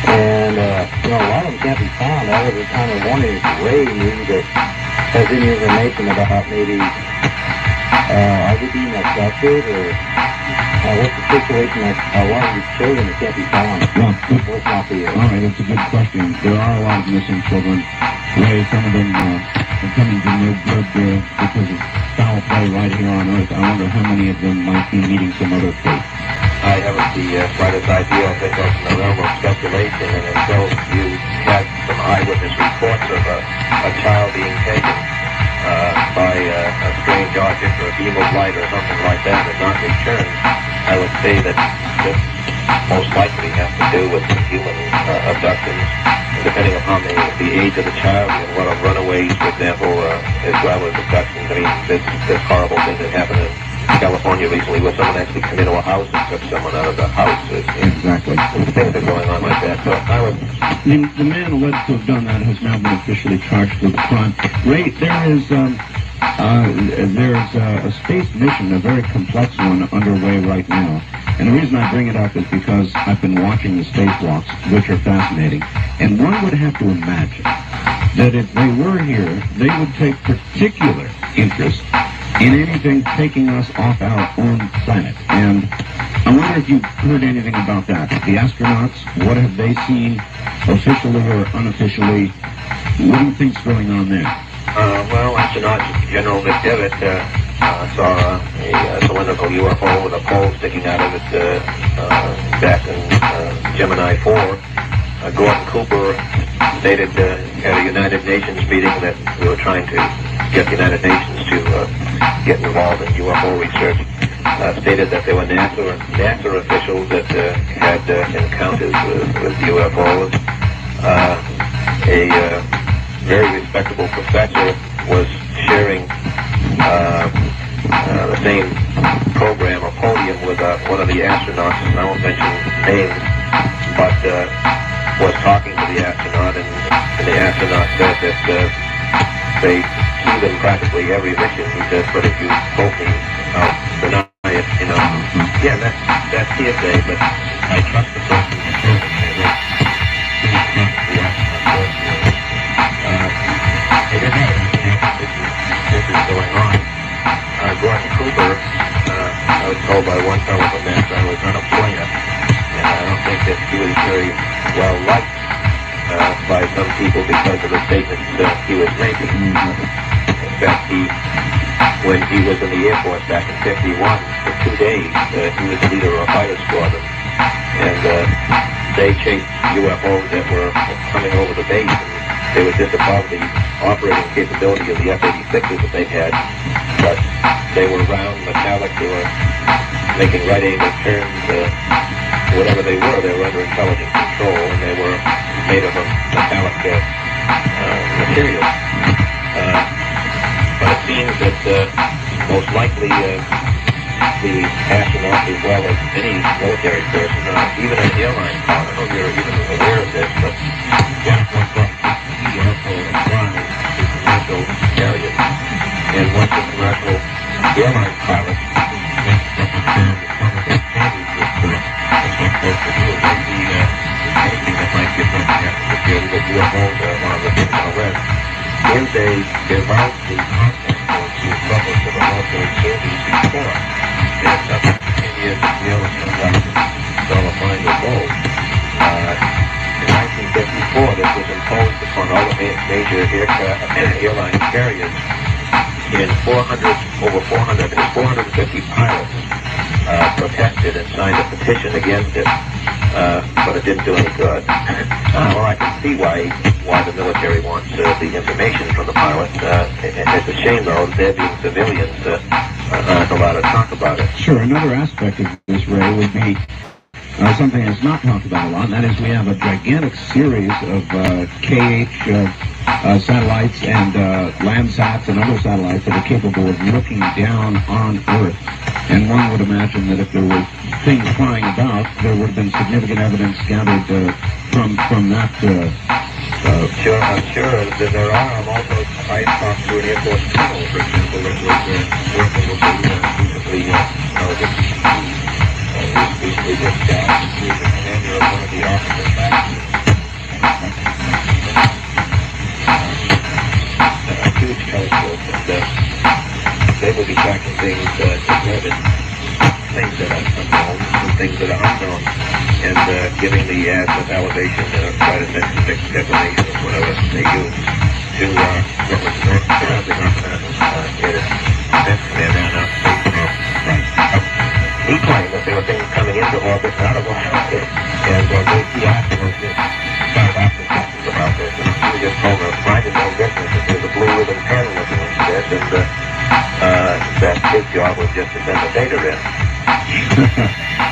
And, a lot of them can't be found. I was kind of wondering if Ray knew that has any information about maybe are they being abducted or what's the situation like a lot of these children that can't be found? Well, good. What's not the All right, that's a good question. There are a lot of missing children. Ray, some of them are coming to no good because of foul play right here on Earth. I wonder how many of them might be meeting some other fate. I haven't the slightest idea. I think that's in the realm of speculation, and until you had some eyewitness reports of a child being taken by a strange object or a beam of light or something like that and not returned, I would say that this most likely has to do with human abductions, depending upon the age of the child and what of runaways, for example, as well as abductions. I mean, this horrible thing that happened in California recently where someone actually came into a house and took someone out of the house. Exactly. Things are going on like that. So I would... The man alleged to have done that has now been officially charged with a crime. Ray, there's a space mission, a very complex one, underway right now. And the reason I bring it up is because I've been watching the spacewalks, which are fascinating. And one would have to imagine that if they were here, they would take particular interest in anything taking us off our own planet. And I wonder if you've heard anything about that. The astronauts, what have they seen, officially or unofficially? What do you think's going on there? Well, astronaut General McDevitt saw a cylindrical UFO with a pole sticking out of it back in Gemini 4. Gordon Cooper stated at a United Nations meeting that we were trying to get the United Nations to get involved in UFO research. Stated that there were NASA officials that had encounters with UFOs. A very respectable professor was sharing the same program or podium with one of the astronauts, and I won't mention names, but was talking to the astronaut, and the astronaut said that they see them practically every mission. He says, but if you told me, I'll deny it, Yeah, that's hearsay, but I trust the person who says it. This is going on. Gordon Cooper, I was told by one fellow from NASA, was on a planet, and I don't think that he was very well liked by some people because of the statements he was making. In fact, when he was in the Air Force back in '51, for 2 days, he was the leader of a fighter squadron, and they chased UFOs that were coming over the base, and they were just above the operating capability of the F-86s that they had, but they were round, metallic, they were making right-angle turns, whatever they were under intelligent control, and they were made of a metallic material. But it seems that most likely the astronauts, as well as any military person, even an airline pilot, I don't know if you're even aware of this, but commercial carriers. And once the commercial airline pilots anything that might give them the atmosphere with UFOs are one of the things on the list. When they divulge the content to the public of a military service before, they have suffered 10 years of jail and $1,000 fine or both. In 1954, this was imposed upon all the major airline carriers, and 450 pilots protested and signed a petition against it, but it didn't do any good. Well, I can see why the military wants the information from the pilots. It's a shame, though, that they're being civilians, aren't allowed to talk about it. Sure, another aspect of this, Ray, would be something that's not talked about a lot, and that is we have a gigantic series of KH satellites and Landsats and other satellites that are capable of looking down on Earth. And one would imagine that if there were things flying about, there would have been significant evidence gathered from that Sure, I'm sure that there are. I'm also, I talked to an Air Force colonel, for example, that was working with the recently discharged, who was the commander of one of the officer factories. A huge telescope, and they will be tracking things together, things that are unknown, and things that are unknown, and giving the azimuth elevation try to fix declination of whatever they use to what was the North Command. He claimed that there were things coming into orbit and out of orbit, and he asked him to start asking questions about this, and he just told him, mind his own business, that there's a blue ribbon pen looking into this, and that his job was just to send the data in.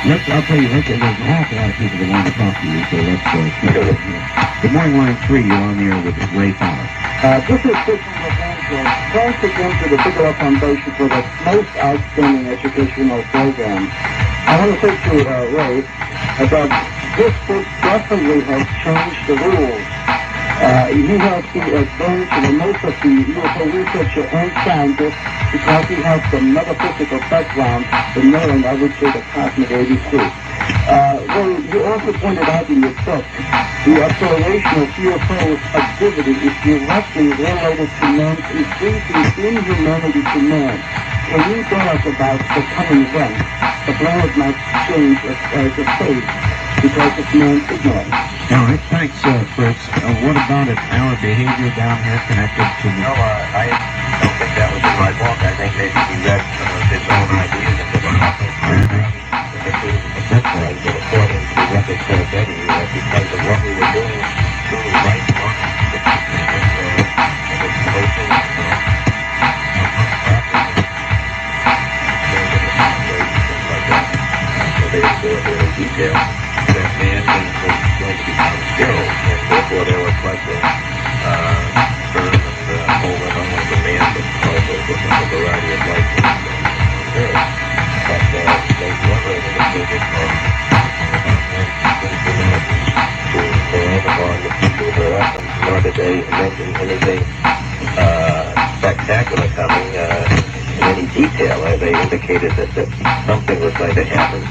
I'll tell you, there's an awful lot of people that want to talk to you, so let's keep it. Good morning, Line 3, you're on the air with Ray Fowler. This is Chris from Los Angeles. Thanks again to the Bigelow Foundation for the most outstanding educational program. I want to say to Ray that this book definitely has changed the rules. He has the advantage of most of the UFO researcher and scientists because he has the metaphysical background, the knowing, I would say, the cosmic ABC. Ray, you also pointed out in your book the acceleration of UFO activity is directly related to man's increasing inhumanity to man. Can you tell us about the coming event? The planet might change as a fate because of man's ignorance. All right, thanks, Fritz. What about it? Our behavior down here connected to the... No, I don't think that was in my book. I think maybe he read some of his own ideas and developed but according to what they said, Betty, because of what we were doing to right on they didn't go into any detail that man was going to become sterile, and therefore there was like a sperm and over not only the man but also a variety of life on Earth. But they never indicated on the people of Earth, nor did they mention anything spectacular coming in any detail. They indicated that something was going to happen,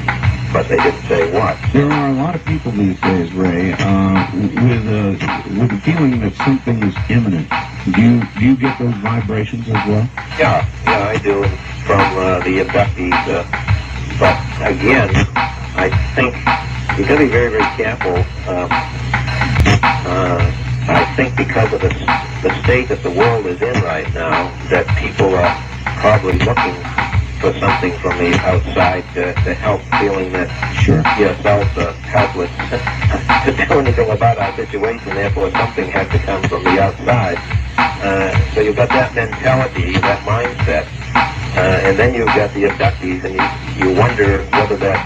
but they didn't say what. There are a lot of people these days, Ray, with the feeling that something is imminent. Do you get those vibrations as well? Yeah, I do, from the abductees. But again, I think you've got to be very, very careful. I think because of the state that the world is in right now, that people are probably looking for something from the outside to help, feeling that yourselves are helpless to do anything about our situation. Therefore, something has to come from the outside. So you've got that mentality, that mindset, and then you've got the abductees, and you wonder whether that,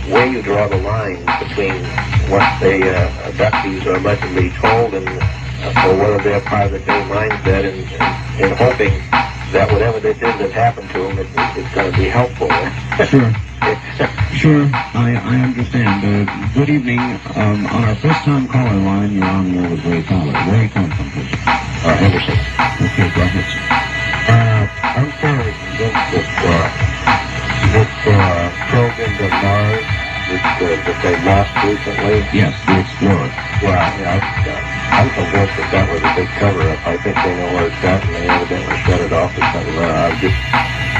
where you draw the line between what the abductees are allegedly told and or whether they're part of the same mindset and hoping that whatever this is that happened to them, it's going to be helpful. Sure, I understand. Good evening. On our first-time caller line, you're on the air with Ray Fowler. Where are you calling from, please? Henderson. Okay, go ahead, sir. I'm fairly convinced that this program to Mars that they lost recently. Yes, the Explorer. I'm convinced that was a big cover-up. I think they know where it's at, and they evidently shut it off or something. I'd just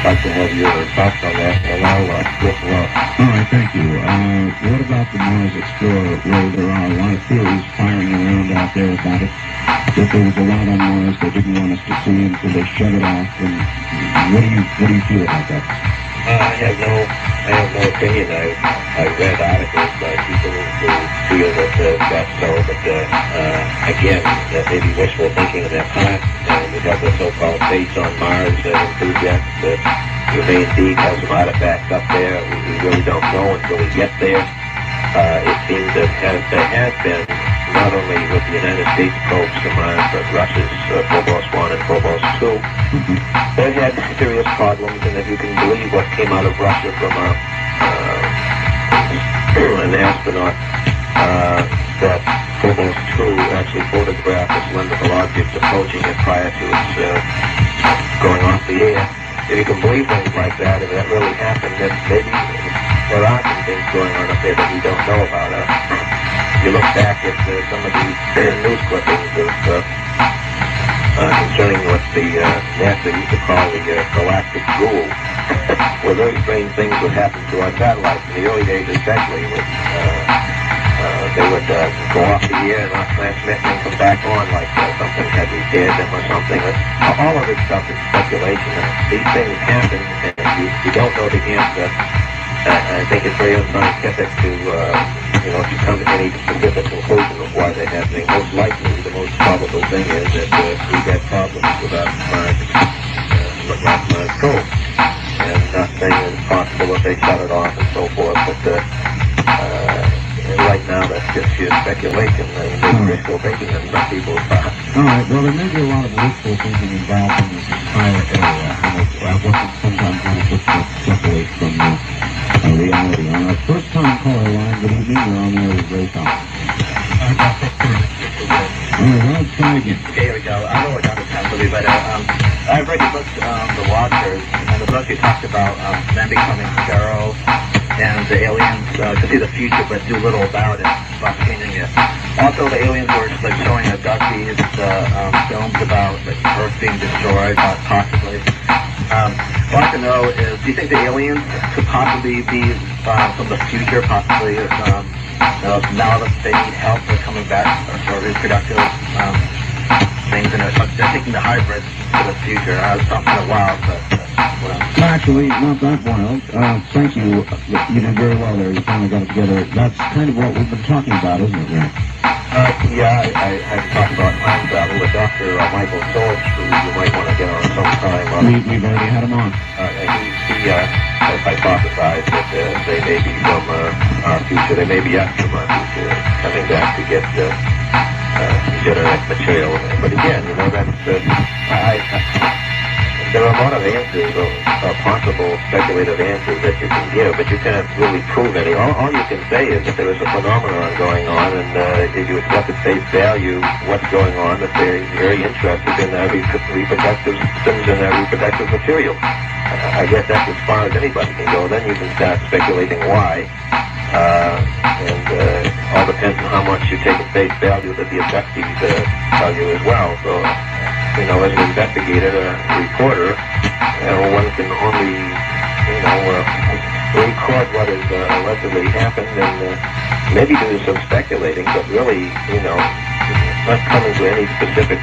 like to have your thoughts on that, and I'll listen up. All right, thank you. What about the Mars Explorer, Ray? There are a lot of theories firing around out there about it. That there was a lot on Mars they didn't want us to see, and so they shut it off. And what do you feel about that? I have no opinion. I read articles by people who feel that that's so, but again, that may be wishful thinking on their part. We have the so-called base on Mars enthusiasts that you may indeed have some artifacts up there. We really don't know until we get there. It seems that there has been, not only with the United States probes to Mars, but Russia's Phobos 1 and Phobos 2. They've had serious problems, and if you can believe what came out of Russia from an astronaut that Phobos 2 actually photographed a cylindrical object approaching it prior to its going off the air. If you can believe things like that, if that really happened, then maybe there are some things going on up there that we don't know about. You look back at some of these news clippings of concerning what the NASA used to call the galactic ghoul, where very strange things would happen to our satellites in the early days, especially with they would go off the air and not transmit and then come back on like something had repaired them or something. All of this stuff is speculation. And these things happen and you don't know the answer. I think it's very unscientific to come to any specific conclusion of why they're happening. Most likely, the most probable thing is that we've had problems with our Mars probe. And not saying it's possible that they shut it off and so forth, but right now that's just sheer speculation. They're still thinking in some people's thoughts. All right, well, there may be a lot of wishful thinking involved in this entire area. What can sometimes kind of separate from reality. On our first-time caller line, good evening. You're on the air with Ray Fowler. Well, try again. Okay, here we go. I know we're done this time, but I've read your book, The Watchers, and the book you talked about them becoming sterile and the aliens to see the future but do little about it, about changing it. Also, the aliens were like showing abductees films about Earth being destroyed, possibly. What I'd like to know is, do you think the aliens could possibly be from the future, possibly now that they need help with coming back for reproductive things, and they're taking the hybrids to the future? It's not kind of wild, but Actually, not that wild. Thank you. You did very well there. You finally got it together. That's kind of what we've been talking about, isn't it, Rick? Yeah, I've talked about time travel with Dr. Michael Phillips, who you might want to get on sometime. We've already had him on. He has hypothesized that they may be from our future. They may be us from our future, coming back to get genetic material. But again, there are a lot of answers, or possible speculative answers that you can give, but you can't really prove any. All you can say is that there is a phenomenon going on, and if you accept at face value what's going on, that they're very interested in reproductive systems and reproductive material. I guess that's as far as anybody can go. Then you can start speculating why, and all depends on how much you take at face value that the abductees tell you as well. So, as an investigator, a reporter, one can only, record what has allegedly happened and maybe do some speculating, but really, not coming to any specific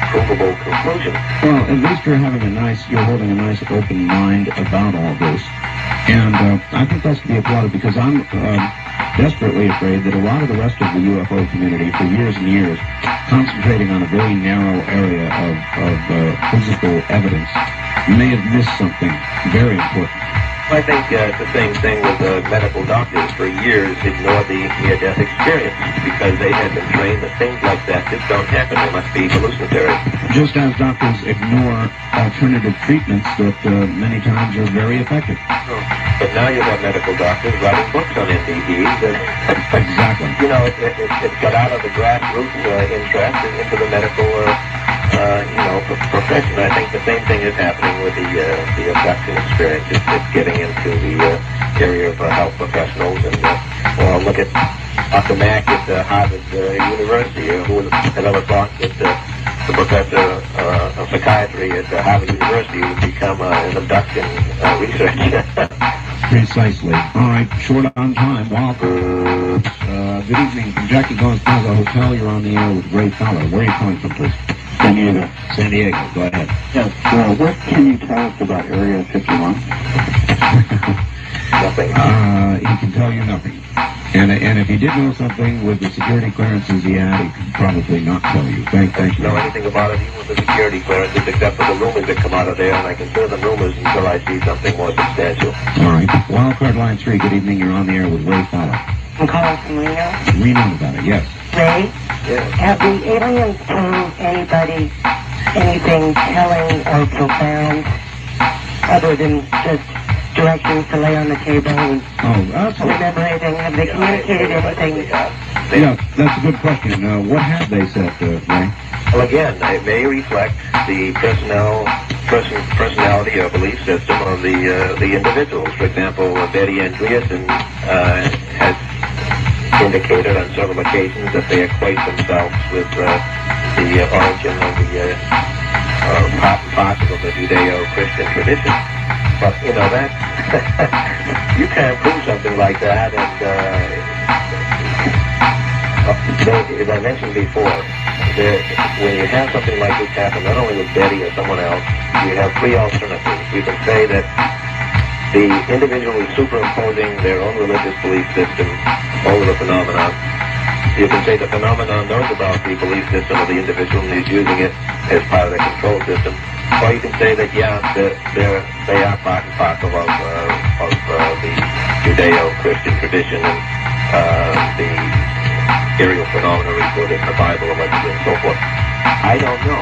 provable conclusion. Well, at least you're holding a nice open mind about all this. And I think that's to be applauded, because I'm desperately afraid that a lot of the rest of the UFO community, for years and years, concentrating on a very narrow area of physical evidence, may have missed something very important. I think it's the same thing with medical doctors. For years, ignored the near-death experience because they had been trained that things like that just don't happen. They must be hallucinatory. Just as doctors ignore alternative treatments that many times are very effective. But now you have medical doctors writing books on NDEs. Exactly. It's got out of the grassroots interest into the medical profession. I think the same thing is happening with the abduction experience. It's getting into the area of health professionals. And look at Dr. Mack at Harvard University, who had ever thought that the professor of psychiatry at Harvard University would become an abduction researcher. Precisely. All right, short on time. Walker. Good evening from Jackie Goins Plaza Hotel. You're on the air with Ray Fowler. Where are you calling from, please? San Diego. San Diego. Go ahead. Yes. What can you tell us about Area 51? Nothing. He can tell you nothing. And if he did know something with the security clearances he had, he could probably not tell you. Thank you. Know anything about it, even with the security clearances, except for the rumors that come out of there, and I consider them rumors until I see something more substantial. All right. Wildcard Line 3, good evening. You're on the air with Ray Fowler. I'm calling from Reno. Reno, Nevada, yes. Ray, Yeah. have the aliens told anybody anything telling or profound other than just directions to lay on the table and Oh, absolutely. remember anything? Have they communicated anything? Yeah, that's a good question. What have they said, Ray? Well, again, it may reflect the personality or belief system of the individuals. For example, Betty Andreessen has indicated on several occasions that they equate themselves with the origin of the possible the Judeo-Christian tradition. But you know that you can't prove something like that, and as I mentioned before, when you have something like this happen, not only with Betty or someone else, you have three alternatives. You can say that the individual is superimposing their own religious belief system over the phenomenon. You can say the phenomenon knows about the belief system of the individual and is using it as part of the control system. Or you can say that, yeah, they are part and parcel of the Judeo-Christian tradition and the material phenomena recorded in the Bible, allegedly, and so forth. I don't know.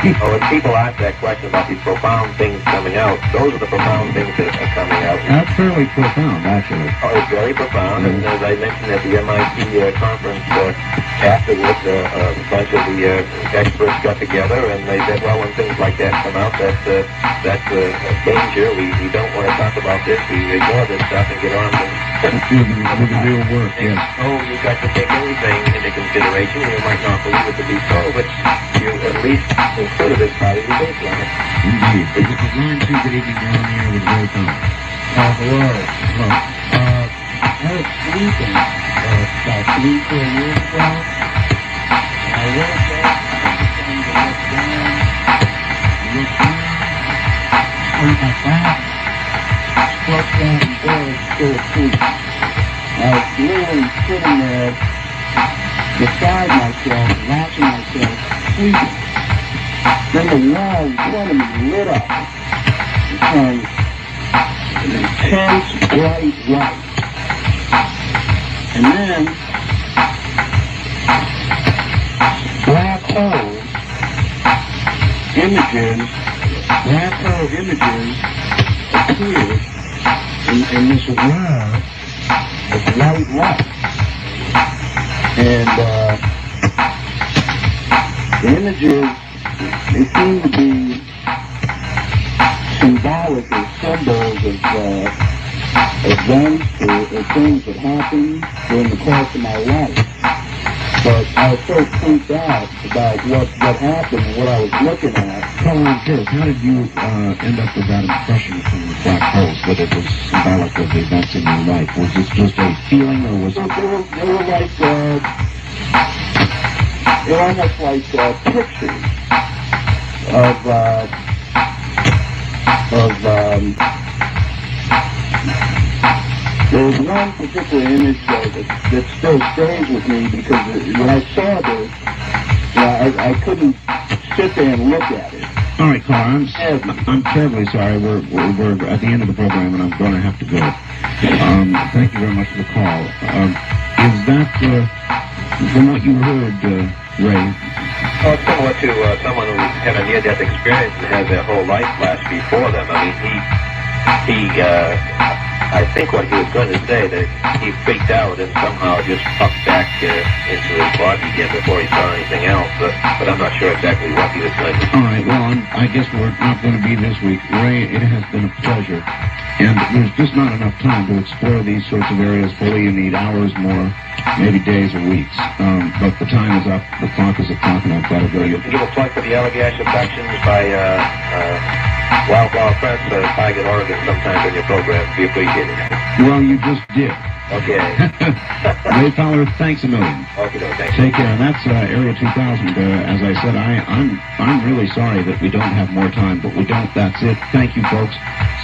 When people ask that question about these profound things coming out, those are the profound things that are coming out. That's fairly profound, actually. Oh, it's very profound, and as I mentioned at the MIT conference afterwards, a bunch of the experts got together and they said, well, when things like that come out, that's a danger. We don't want to talk about this. We ignore this stuff and get on with the real work, yes. Oh, you've got to take everything into consideration. You might not believe it to be so, but you at least include it as part of your baseline. Indeed. This is line 2. Good evening. You're on the air with Ray Thomas. Hello. I was sleeping about 3-4 years ago. I woke up and I looked down, turned my back, struck down the bed, still asleep. I was literally sitting there beside myself, watching myself, sleeping. Then the wall in front of me lit up. It turned an intense, bright light. And then, black hole images appeared in this world of white light. And the images, they seem to be symbolic or symbols of events or things that happened during the course of my life. But I was so freaked out about what happened and what I was looking at. Colin, I'm curious, how did you end up with that impression from the black holes, that it was symbolic of the events in your life? Was this just a feeling, or was it... They were like, they're almost like pictures there was one particular image that still stays with me because when I saw this, I couldn't sit there and look at it. All right, Carl, I'm terribly sorry. We're at the end of the program, and I'm going to have to go. Thank you very much for the call. Is that, from what you heard, Ray? Well, it's similar to someone who's had a near-death experience and has their whole life flash before them. I mean, I think what he was going to say, that he freaked out and somehow just popped back into his body again before he saw anything else, but I'm not sure exactly what he was going to say. All right, well, I guess we're not going to be this week. Ray, it has been a pleasure, and there's just not enough time to explore these sorts of areas fully. You need hours more, maybe days or weeks, but the time is up, the clock is o'clock, and I've got to go. You can give a plug for the Allagash abductions by Wildflower Press, Tigard, Oregon, sometime in your program. We appreciate it. Well, you just did. Okay. Ray Fowler, thanks a million. Okay, thanks. Take care. And that's Area 2000. As I said, I'm really sorry that we don't have more time, but we don't. That's it. Thank you, folks.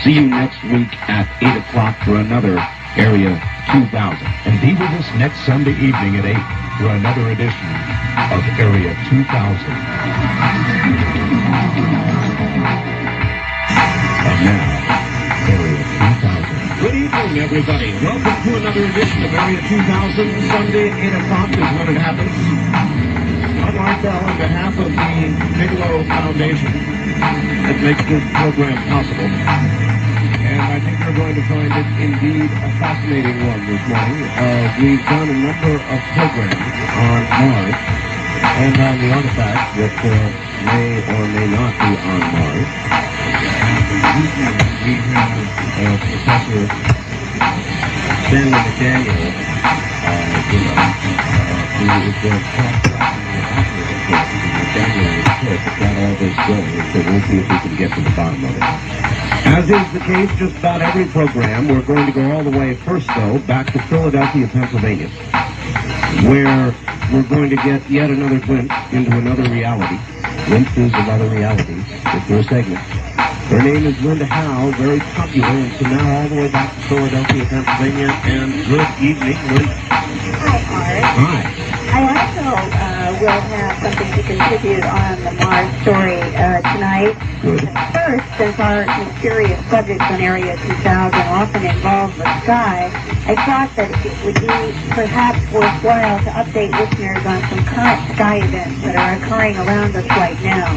See you next week at 8 o'clock for another Area 2000. And be with us next Sunday evening at 8 for another edition of Area 2000. And now, Area 2000. Good evening, everybody. Welcome to another edition of Area 2000. Sunday, 8 o'clock is when it happens. I'm Art Bell on behalf of the Bigelow Foundation that makes this program possible. and I think you're going to find it indeed a fascinating one this morning. We've done a number of programs on Mars and on the artifacts that may or may not be on Mars. We have Professor Stanley McDaniel, who is the top got all this going, so we'll see if we can get to the bottom of it. As is the case just about every program, we're going to go all the way first, though, back to Philadelphia, Pennsylvania, where we're going to get yet another glimpse into another reality, glimpses of other realities, with their segment. Her name is Linda Howe, very popular, and so now all the way back to Philadelphia, Pennsylvania, and good evening, Linda. Hi, Art. Hi. I also will have something to contribute on the Mars story tonight. Good. First, since our mysterious subjects on Area 2000 often involve the sky, I thought that it would be perhaps worthwhile to update listeners on some current sky events that are occurring around us right now.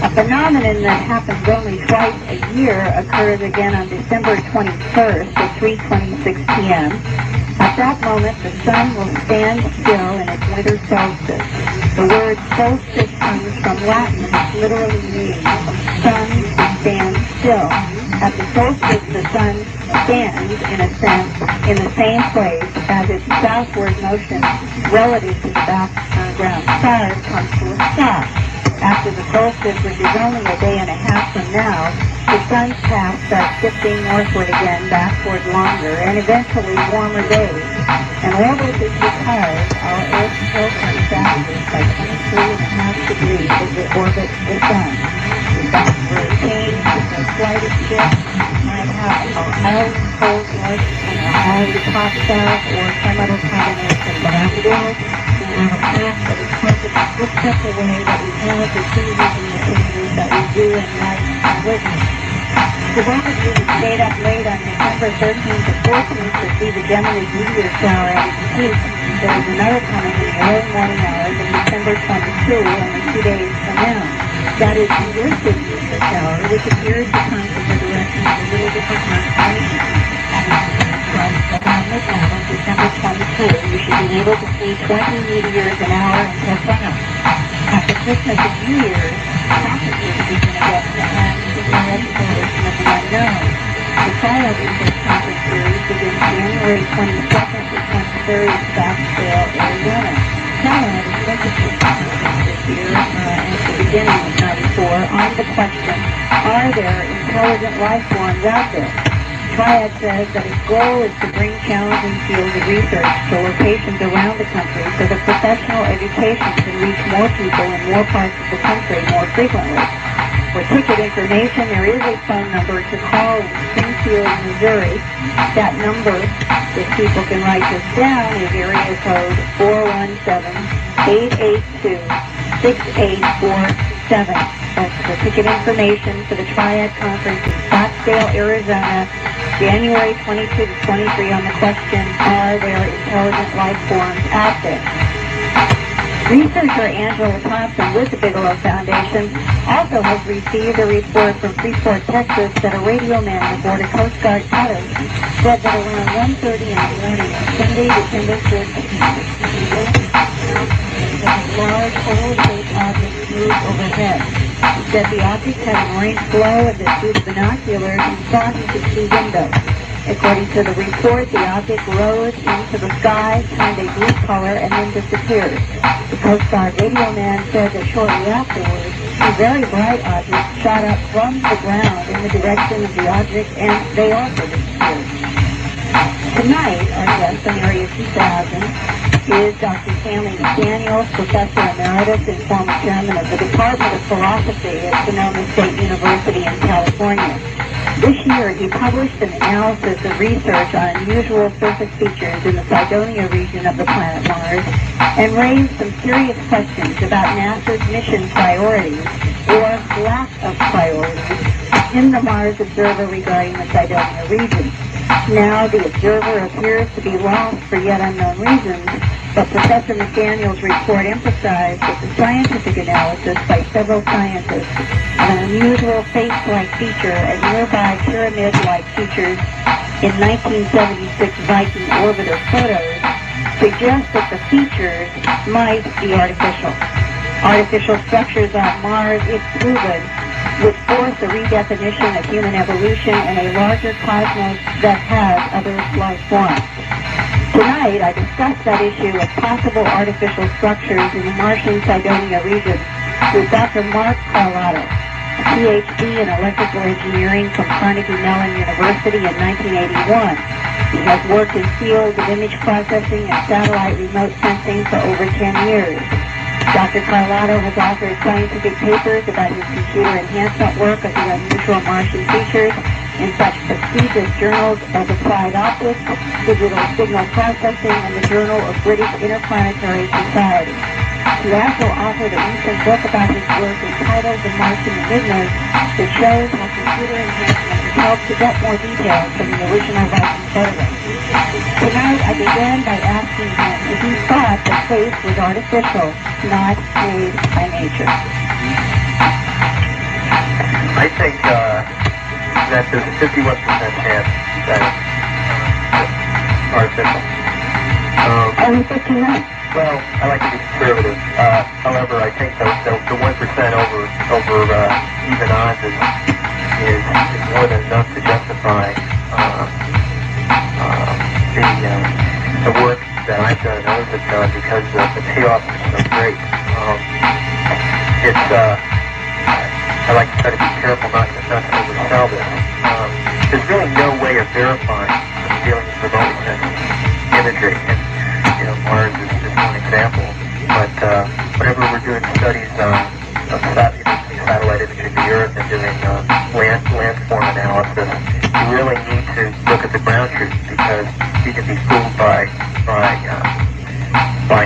A phenomenon that happens only twice a year occurs again on December 21st at 3:26 p.m. At that moment, the sun will stand still in its winter solstice. The word solstice comes from Latin, which literally means sun to stand still. At the solstice, the sun stands, in a sense, in the same place as its southward motion relative to the background stars comes to a stop. After the solstice, which is only a day and a half from now, the sun's path starts shifting northward again, backward longer, and eventually warmer days. And all this is because our Earth tilts backwards by 23.5 degrees as it orbits the sun. The backward change is the slightest shift might have a highly cold north and a highly hot south, or some other combination. But after all, we have a path that is perfect just such a way that we have the changes and the changes that we do in life and witness. The those of you who stayed up late on December 13th and 14th to see the Gemini meteor shower at its peak, there is another coming in the early morning hours of December 22, only 2 days from now. That is the Ursa meteor shower, which appears to come from the direction of a little different constellation. Around midnight on December 22, you should be able to see 20 meteors an hour until sunup. After Christmas and New Year's, prophecies begin to get to hand to the exploration of the unknown. The trial research conference series begins January 22nd to 23rd in Scottsdale, Arizona. Triad is focusing this year at the beginning of 94 on the question, are there intelligent life forms out there? Triad says that its goal is to bring challenging fields of research to locations around the country so that professional education can reach more people in more parts of the country more frequently. For ticket information, there is a phone number to call in Springfield, Missouri. That number, if people can write this down, is area code 417-882-6847. That's the ticket information for the Triad Conference in Scottsdale, Arizona, January 22 to 23 on the question, are there intelligent life forms out there? Researcher Angela Thompson with the Bigelow Foundation also has received a report from Freeport, Texas, that a radio man aboard a Coast Guard cutter said that around 1:30 in the morning on Sunday, December 15th, a large oval-shaped object moved overhead. He said the object had an orange glow and that through the binoculars he saw he could see windows. According to the report, the object rose into the sky, turned a blue color, and then disappeared. The Coast Guard radio man said that shortly afterwards, two very bright objects shot up from the ground in the direction of the object, and they also disappeared. Tonight, our guest on Area 2000 is Dr. Stanley McDaniel, Professor Emeritus and former Chairman of the Department of Philosophy at Sonoma State University in California. This year, he published an analysis of research on unusual surface features in the Cydonia region of the planet Mars and raised some serious questions about NASA's mission priorities, or lack of priorities, in the Mars Observer regarding the Cydonia region. Now, the observer appears to be lost for yet unknown reasons, but Professor McDaniel's report emphasized that the scientific analysis by several scientists of an unusual face-like feature and nearby pyramid-like features in 1976 Viking orbiter photos suggests that the features might be artificial. Artificial structures on Mars, if proven, would force a redefinition of human evolution in a larger cosmos that has other life forms. Tonight, I discussed that issue of possible artificial structures in the Martian Cydonia region with Dr. Mark Carlotto, a PhD in electrical engineering from Carnegie Mellon University in 1981. He has worked in fields of image processing and satellite remote sensing for over 10 years. Dr. Carlotto has authored scientific papers about his computer enhancement work of the unusual Martian features in such prestigious journals as Applied Optics, Digital Signal Processing, and the Journal of British Interplanetary Society. He also authored a recent book about his work entitled The Martian Enigmas that shows how computer enhancement has helped to get more details from the original Viking photographs. Tonight, I began by asking him if he thought the face was artificial, not made by nature. I think that there's a 51% chance that it's artificial. Only 51? Well, I like to be conservative. However, I think the 1% over even odds is more than enough to justify the work that I've done and others have done because the payoff is so great. I like to try to be careful not to oversell this. There's really no way of verifying dealing with remote sensing imagery. And, Mars is one example. But whenever we're doing studies of satellite imagery of the Earth and doing landform analysis, you really need to look at the ground truth because you can be fooled by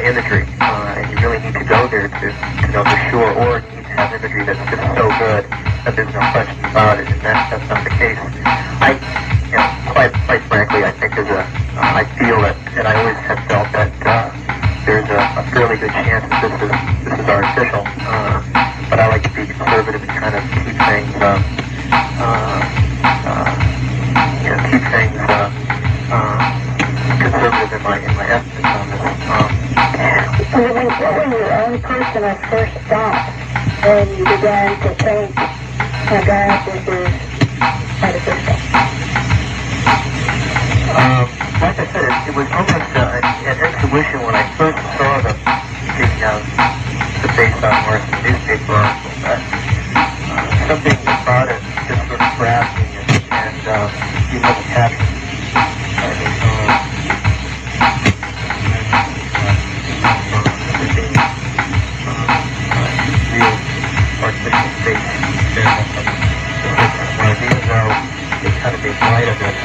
imagery, and you really need to go there to know for sure, or you need to have imagery that's just so good that there's no question about it, and that's not the case. Quite frankly, I think I feel that, and I always have felt that there's a fairly good chance that this is artificial, but I like to be conservative and kind of keep things conservative in my estimates on this. What were your own personal first thoughts when you began to think, oh God, this is artificial? Like I said, it was almost an intuition when I first saw the face on Mars newspaper article. Something about it just sort of grabbed me and you must have it. Real artificial face there. Even though it's kind of made light of it,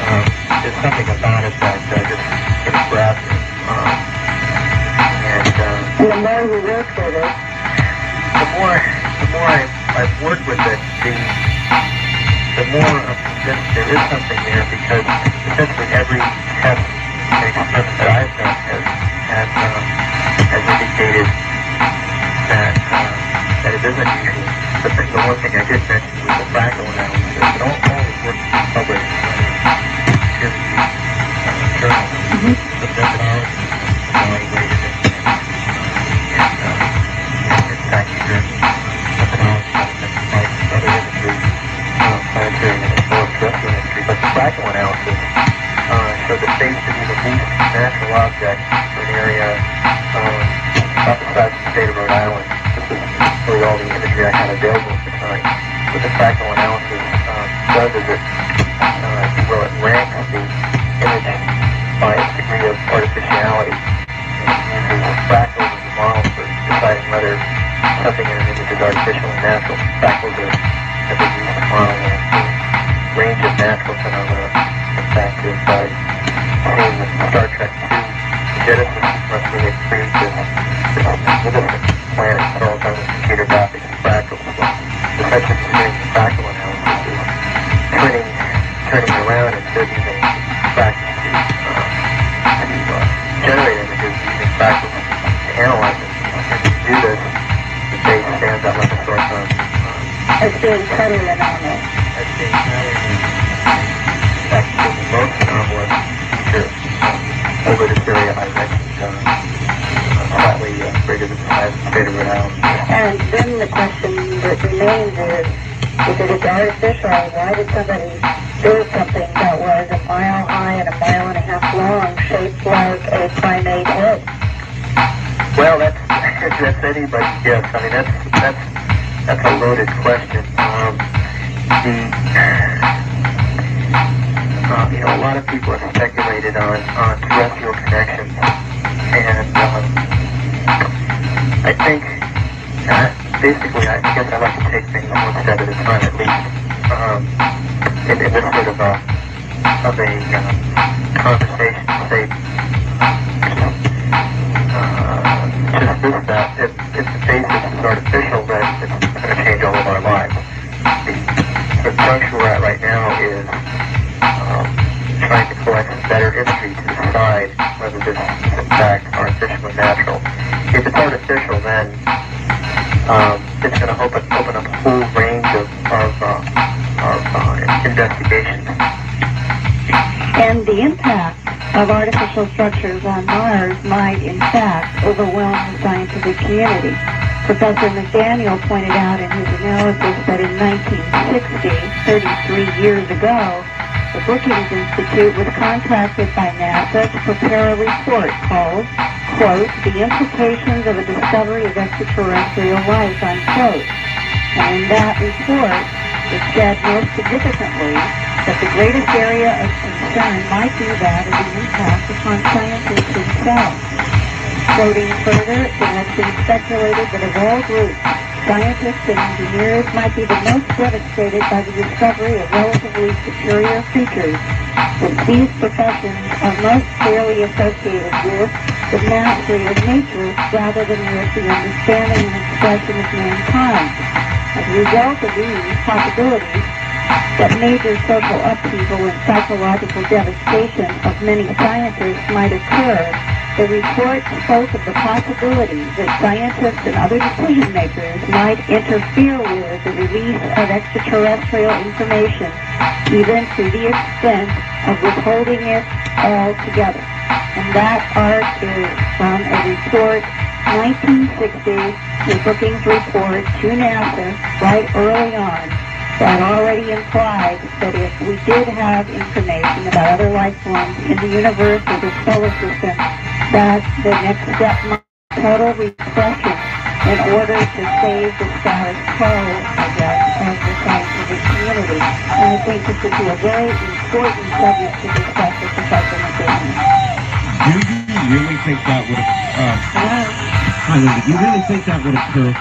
there's something about it that just sort of grabbed me. And the more you work with it, the more I've worked with it, the more I'm convinced there is something there because essentially every test and experiment that I've done has indicated that it is unusual. But the one thing I did mention was the fractal analysis. It always works published in peer-reviewed journals. The methodology evaluated and fact-driven methodology like other imagery, planetary and terrestrial imagery. But the fractal analysis showed the face to be the least natural object for an area outside the state of Rhode Island. This was really all the imagery I had available at the time. What the fractal analysis does is it ranks the image by its degree of artificiality. It uses fractals as a model for deciding whether something in an image is artificial and natural. Fractals are a big use to model the range of natural phenomena. In fact, if by seeing the Star Trek II Genesis must really create this magnificent planet controlled by the computer graphics and fractals. Well, the essence of doing fractal analysis is turning around instead of using fractals to generate images using fractals being better than normal? That's being better than actually most anomalous features over this area I mentioned, slightly greater than the size of the state of Rhode Island. And then the question that remains is, if it is artificial, why did somebody build something that was a mile high and a mile and a half long, shaped like a primate head? Well, that's anybody's guess. I mean, that's a loaded question. A lot of people have speculated on terrestrial connections, and I think basically, I guess I like to take things one step at a time, at least in this sort of a conversation. Say, just this, that if the basis is artificial, then it's going to change all of our lives. The juncture we're at right now is trying to collect some better imagery to decide whether this is in fact artificial or natural. If it's artificial, then it's going to open up a whole range of investigations. And the impact of artificial structures on Mars might, in fact, overwhelm the scientific community. Professor McDaniel pointed out in his analysis that in 1960, 33 years ago, the Brookings Institute was contracted by NASA to prepare a report called, quote, The Implications of a Discovery of Extraterrestrial Life, unquote. And in that report, it said most significantly that the greatest area of concern might be that of the impact upon scientists themselves. Quoting further, it has been speculated that of all groups, scientists and engineers might be the most devastated by the discovery of relatively superior creatures, since these professions are most clearly associated with the mastery of nature rather than with the understanding and expression of mankind. As a result of these possibilities, that major social upheaval and psychological devastation of many scientists might occur, the report spoke of the possibility that scientists and other decision makers might interfere with the release of extraterrestrial information, even to the extent of withholding it altogether. And that art is from a report, 1960, the Brookings report to NASA, right early on, that already implied that if we did have information about other life forms in the universe or the solar system, that the next step might be total repression in order to save the status quo, I guess, of the scientific community. And I think this would be a very important subject to discuss with Professor McDaniel. Do you really think that would occur? Hello? Hi, Linda. Do you really think that would occur?